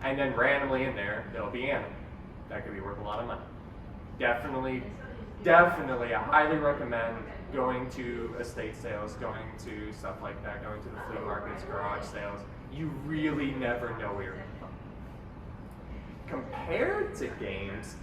And then randomly in there, there'll be anime. That could be worth a lot of money. Definitely, I highly recommend going to estate sales, going to stuff like that, going to the flea markets, garage sales. You really never know where you're going to come. Compared to games,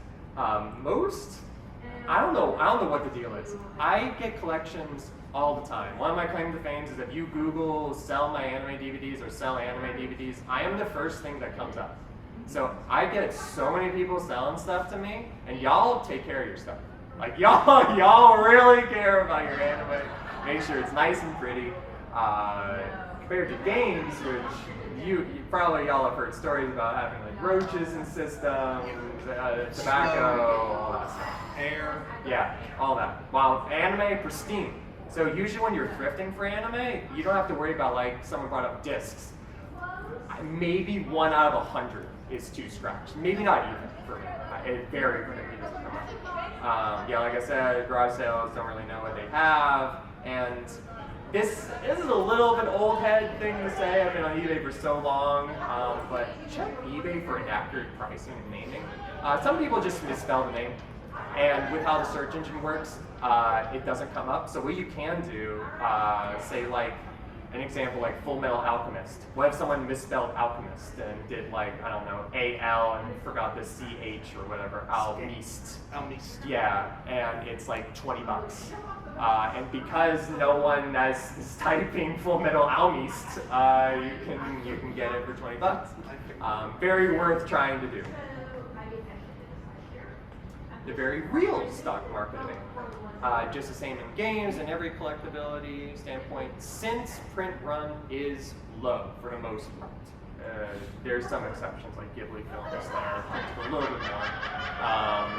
I don't know what the deal is. I get collections all the time. One of my claim to fame is if you Google sell my anime DVDs or sell anime DVDs, I am the first thing that comes up. So I get so many people selling stuff to me, and y'all take care of your stuff. Like y'all really care about your anime. Make sure it's nice and pretty. Compared to games, which you probably y'all have heard stories about having like roaches in systems, tobacco, all that stuff. Hair. Yeah, all that. While anime, pristine. So usually when you're thrifting for anime, you don't have to worry about like someone brought up discs. Maybe 1 out of 100 is too scratched. Maybe not even for me. It very rarely doesn't come up. Yeah, like I said, garage sales don't really know what they have, and this is a little bit old head thing to say. I've been on eBay for so long, but check eBay for inaccurate pricing and naming. Some people just misspell the name, and with how the search engine works, it doesn't come up. So what you can do, say like an example like Full Metal Alchemist. What if someone misspelled alchemist and did like, I don't know, AL and forgot the CH or whatever, alchemist. Alchemist. Yeah, and it's like $20. And because no one is typing Full Metal Alchemist, you can get it for $20. Very worth trying to do. The very real stock market of it. Just the same in games and every collectability standpoint, since print run is low for the most part. There's some exceptions like Ghibli films that are a little bit more,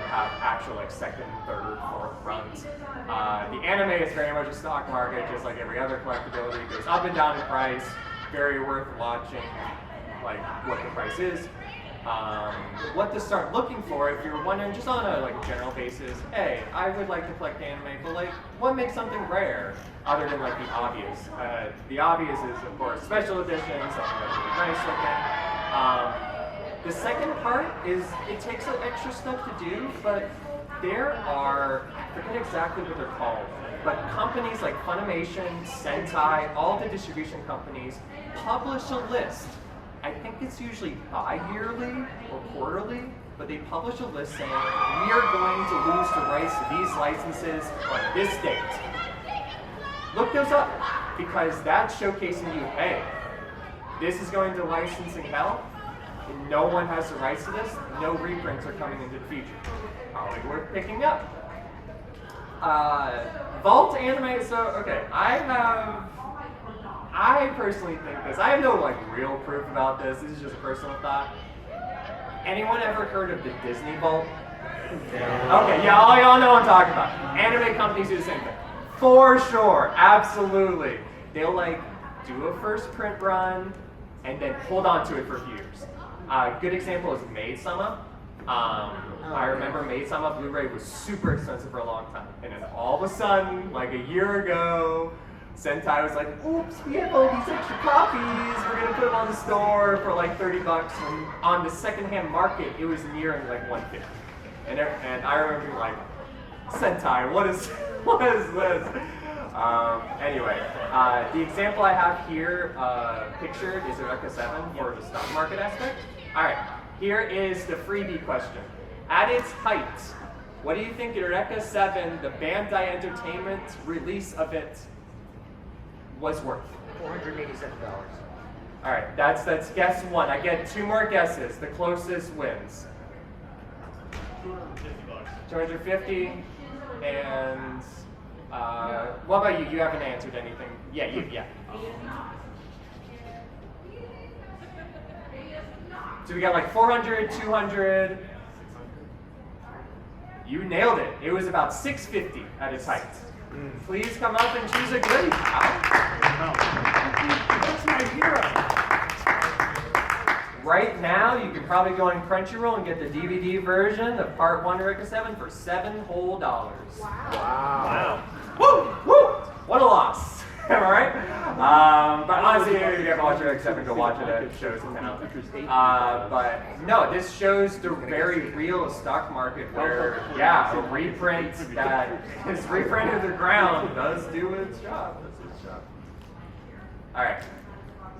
have actual like second, third, fourth runs. The anime is very much a stock market, just like every other collectability. It goes up and down in price, very worth watching like what the price is. What to start looking for if you're wondering, just on a like general basis, hey, I would like to collect anime, but like what makes something rare other than like the obvious? The obvious is of course special editions, something that's really nice looking. The second part is it takes an extra step to do, but there are, I forget exactly what they're called, but companies like Funimation, Sentai, all the distribution companies publish a list. I think it's usually bi-yearly or quarterly, but they publish a list saying, we are going to lose the rights to these licenses on this date. Look those up, because that's showcasing you, hey, this is going to licensing hell, and no one has the rights to this, no reprints are coming into the future. Probably worth picking up. Vault anime, so, okay, I personally think this. I have no like real proof about this. This is just a personal thought. Anyone ever heard of the Disney Vault? Okay, yeah, all y'all know what I'm talking about. Anime companies do the same thing. For sure, absolutely. They'll like do a first print run and then hold on to it for a few years. A good example is Maid-sama. I remember Maid-sama Blu-ray was super expensive for a long time. And then all of a sudden, like a year ago, Sentai was like, oops, we have all these extra copies. We're going to put them on the store for like $30. And on the secondhand market, it was nearing like $150. And I remember being like, Sentai, what is this? Anyway, the example I have here pictured is Eureka 7 for the stock market aspect. All right, here is the freebie question. At its height, what do you think Eureka 7, the Bandai Entertainment release of it, was worth? $487. All right, that's guess one. I get 2 more guesses. The closest wins. $250. $250. And what about you? You haven't answered anything. Yeah, yeah. So we got like 400, 200. You nailed it. It was about 650 at its height. Please come up and choose a goodie. That's my hero. Right now, you can probably go on Crunchyroll and get the DVD version of Part 1 Eureka 7 for $7 whole. Wow. Woo! Woo! What a loss. Am I right? But honestly, if you haven't watched Eureka 7, go watch it. It shows it now. But no, this shows the very real stock market where, yeah, a reprint that is reprinted to the ground does do its job. All right.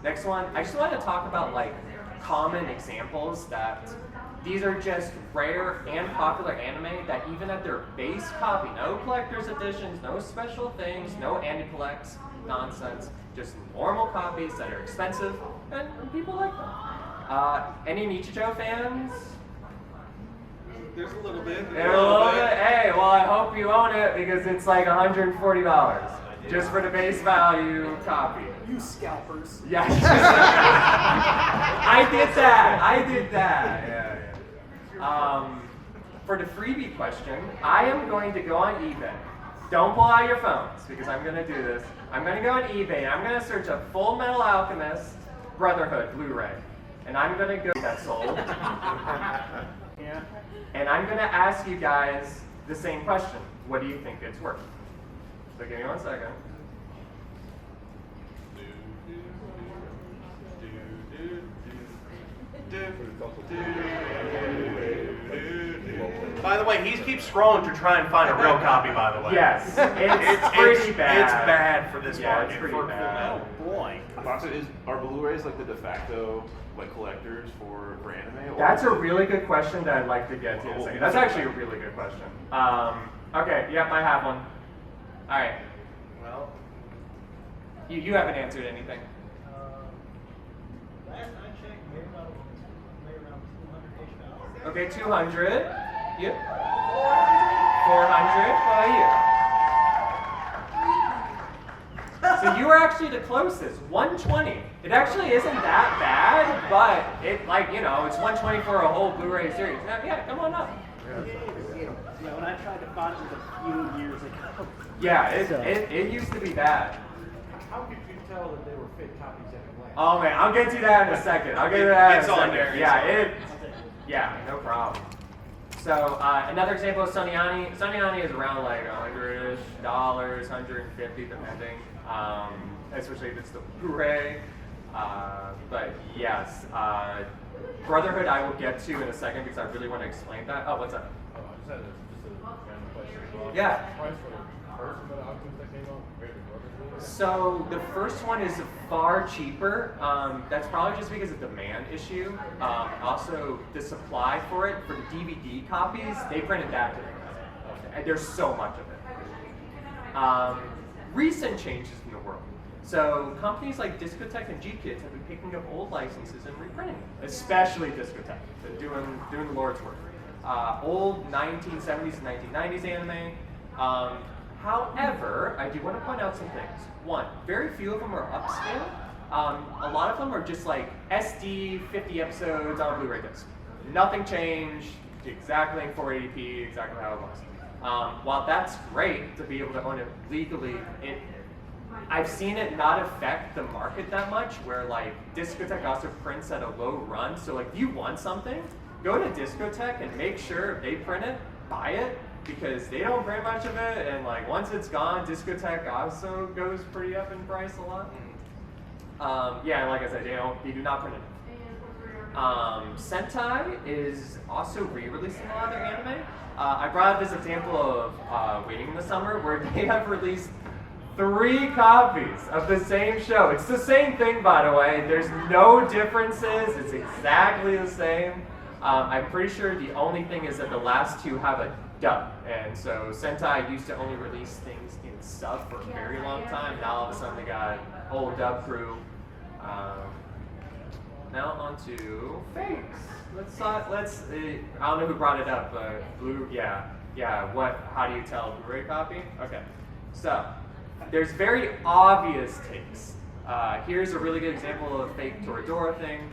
Next one. I just want to talk about like common examples that these are just rare and popular anime that even at their base copy, no collector's editions, no special things, no anti-collects, nonsense, just normal copies that are expensive and people like them. Any Nichijou fans? There's a little bit. There's a little bit. Hey, well, I hope you own it because it's like $140 just for the base value copy. You scalpers. Yes. I did that. Yeah. For the freebie question, I am going to go on eBay. Don't pull out your phones because I'm going to do this. I'm going to go on eBay and I'm going to search up Full Metal Alchemist Brotherhood Blu-ray. And I'm going to go that sold. Yeah. And I'm going to ask you guys the same question. What do you think it's worth? So give me 1 second. By the way, he keeps scrolling to try and find a real copy, by the way. Yes, it's pretty bad. It's bad for this Yeah, market. it's pretty for bad. Full Metal. Boy. So are Blu-rays like the de facto like collectors for anime? Or That's a really good question that I'd like to get to in a second. That's actually a really good question. Okay, yep, I have one. All right. Well, you haven't answered anything. Last I checked, maybe around 200-ish. Okay, 200. You? 400. What about you? So you were actually the closest. 120. It actually isn't that bad, but it's 120 for a whole Blu-ray series. Now, yeah, come on up. Yeah, when I tried to find it a few years ago. Yeah, it used to be bad. How could you tell that they were fake copies at a glance? Oh man, I'll get to that in a second. I'll get to that It's in a on second. there. Yeah, no problem. So another example of Suniani. Suniani is around like $100-ish, 150 depending, especially if it's the Blu-ray. But yes, Brotherhood I will get to in a second because I really want to explain that. Oh, what's up? I just had just a random question. Yeah. Price for the first Metal Alchemist that came out compared to Brotherhood? So the first one is far cheaper. That's probably just because of demand issue. Also, the supply for it, for the DVD copies, they printed that differently. And there's so much of it. Recent changes in the world. So companies like Discotech and G-Kids have been picking up old licenses and reprinting them, especially Discotech. They're doing the Lord's work. Old 1970s and 1990s anime. However, I do want to point out some things. One, very few of them are upscale. A lot of them are just like SD 50 episodes on a Blu-ray disc. Nothing changed, exactly in 480p, exactly how it was. While that's great to be able to own it legally, I've seen it not affect the market that much, where like Discotech also prints at a low run. So like if you want something, go to Discotech and make sure if they print it, buy it, because they don't print much of it, and like once it's gone, Discotech also goes pretty up in price a lot. Yeah, and like I said, they do not print it. Sentai is also re-releasing a lot of their anime. I brought up this example of Waiting in the Summer, where they have released 3 copies of the same show. It's the same thing, by the way. There's no differences. It's exactly the same. I'm pretty sure the only thing is that the last 2 have a dub. And so Sentai used to only release things in sub for a very long time. Now all of a sudden they got whole dub crew. Now on to fakes. I don't know who brought it up, but how do you tell a Blu-ray copy? Okay, so there's very obvious takes. Here's a really good example of a fake Toradora thing.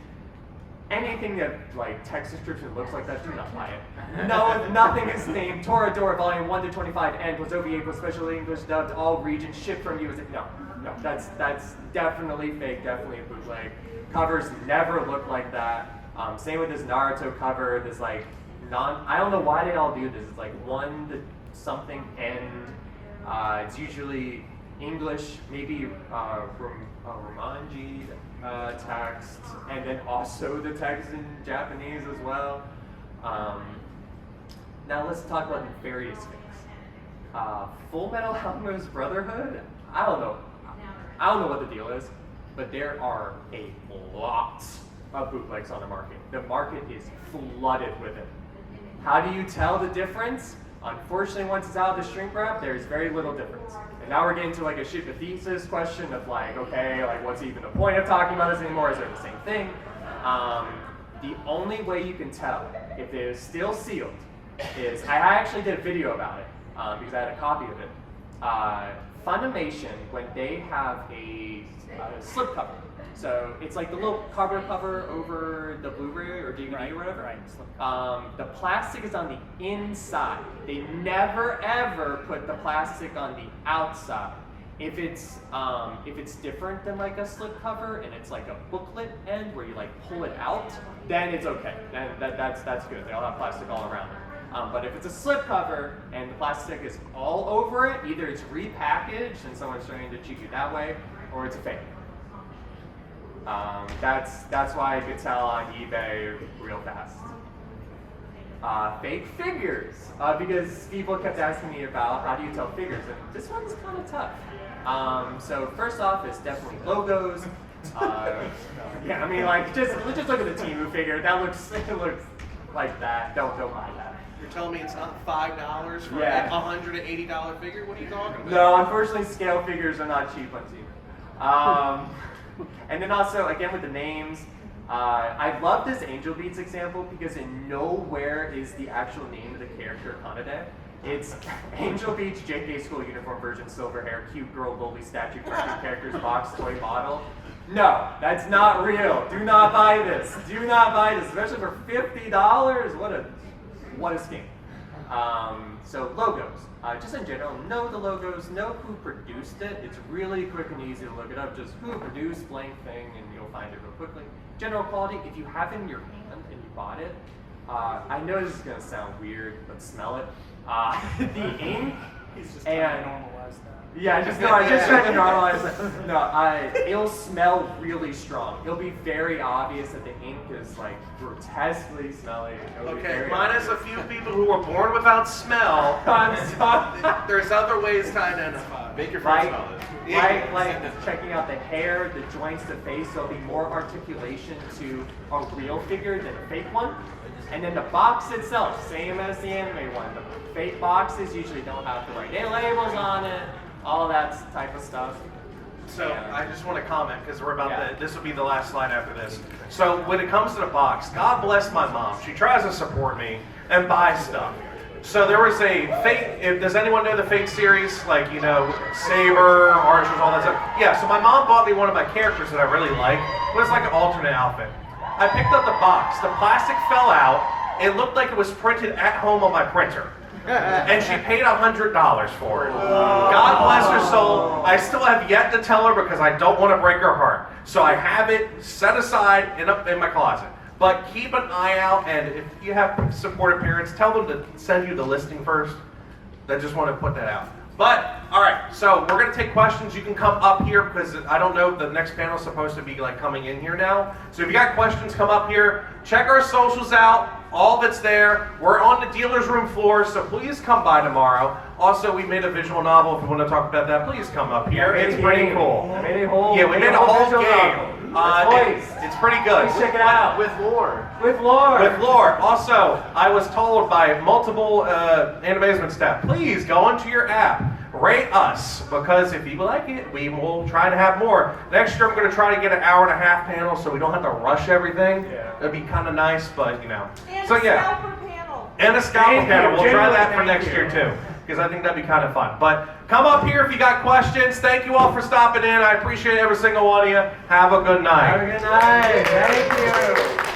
Anything that like text description looks like that, do not buy it. No, nothing is named Toradora Volume 1 to 25 N plus OVA plus special English dubbed all regions shipped from you. No, that's definitely fake, definitely a bootleg. Covers never look like that. Same with this Naruto cover. This like I don't know why they all do this. It's like 1 to something end. It's usually English, maybe Romanji text, and then also the text in Japanese as well. Now let's talk about nefarious things. Full Metal Alchemist Brotherhood. I don't know what the deal is, but there are a lot of bootlegs on the market. The market is flooded with it. How do you tell the difference? Unfortunately, once it's out of the shrink wrap, there's very little difference. And now we're getting to like a shoot the thesis question of like, okay, like what's even the point of talking about this anymore? Is it the same thing? The only way you can tell if it is still sealed is, I actually did a video about it because I had a copy of it. Funimation, when they have a slip cover, so it's like the little cover over the Blu-ray or DVD or whatever. Right. The plastic is on the inside. They never ever put the plastic on the outside. If it's different than like a slip cover and it's like a booklet end where you like pull it out, then it's okay. Then that's good. They all have plastic all around it. But if it's a slip cover and the plastic is all over it, either it's repackaged and someone's trying to cheat you that way, or it's a fake. That's why I could tell on eBay real fast. Fake figures, because people kept asking me about how do you tell figures, and this one's kind of tough. So first off, it's definitely logos. Yeah, I mean, like just look at the Temu figure. It looks like that. Don't buy that. You're telling me it's not $5 for Yeah. a $180 figure? What are you talking about? No, unfortunately, scale figures are not cheap on Temu. And then also, again with the names, I love this Angel Beats example because in nowhere is the actual name of the character Kanade. It's Angel Beats JK School Uniform version, silver hair, cute girl, lowly statue, cartoon characters, box, toy model. No, that's not real. Do not buy this. Do not buy this, especially for $50. What a scam. So logos, just in general, know the logos, know who produced it. It's really quick and easy to look it up. Just who produced blank thing, and you'll find it real quickly. General quality, if you have it in your hand and you bought it, I know this is gonna sound weird, but smell it. The ink and yeah, I just tried to normalize it. No, it'll smell really strong. It'll be very obvious that the ink is like grotesquely smelly. Okay, minus a few people who were born without smell. I'm sorry. There's other ways to identify. Make your friends smell it. Like checking out the hair, the joints, the face. There'll be more articulation to a real figure than a fake one. And then the box itself, same as the anime one. The fake boxes usually don't have the right labels on it. All that type of stuff. So I just want to comment because we're about this will be the last slide after this. So when it comes to the box, God bless my mom. She tries to support me and buy stuff. So there was a Fate. Does anyone know the Fate series? Like, you know, Saber, Archers, all that stuff. Yeah. So my mom bought me one of my characters that I really like. It was like an alternate outfit. I picked up the box. The plastic fell out. It looked like it was printed at home on my printer. And she paid $100 for it. God bless her soul. I still have yet to tell her because I don't want to break her heart. So I have it set aside in my closet. But keep an eye out, and if you have supportive parents, tell them to send you the listing first. I just want to put that out. But, all right, so we're going to take questions. You can come up here because I don't know, the next panel is supposed to be like coming in here now. So if you got questions, come up here. Check our socials out. All of it's there. We're on the dealer's room floor, so please come by tomorrow. Also, we made a visual novel. If you want to talk about that, please come up here. It's pretty cool. We made a whole game. It's pretty good. Please check it out. With lore. With lore. With lore. Also, I was told by multiple Animazement staff, please go into your app. Rate us, because if you like it, we will try to have more. Next year, I'm going to try to get an hour-and-a-half panel so we don't have to rush everything. Yeah. That'd be kind of nice, but you know. And so a scalper panel. And a scalper panel. We'll try that for next year too, because I think that'd be kind of fun. But come up here if you got questions. Thank you all for stopping in. I appreciate every single one of you. Have a good night. Have a good night. Thank you.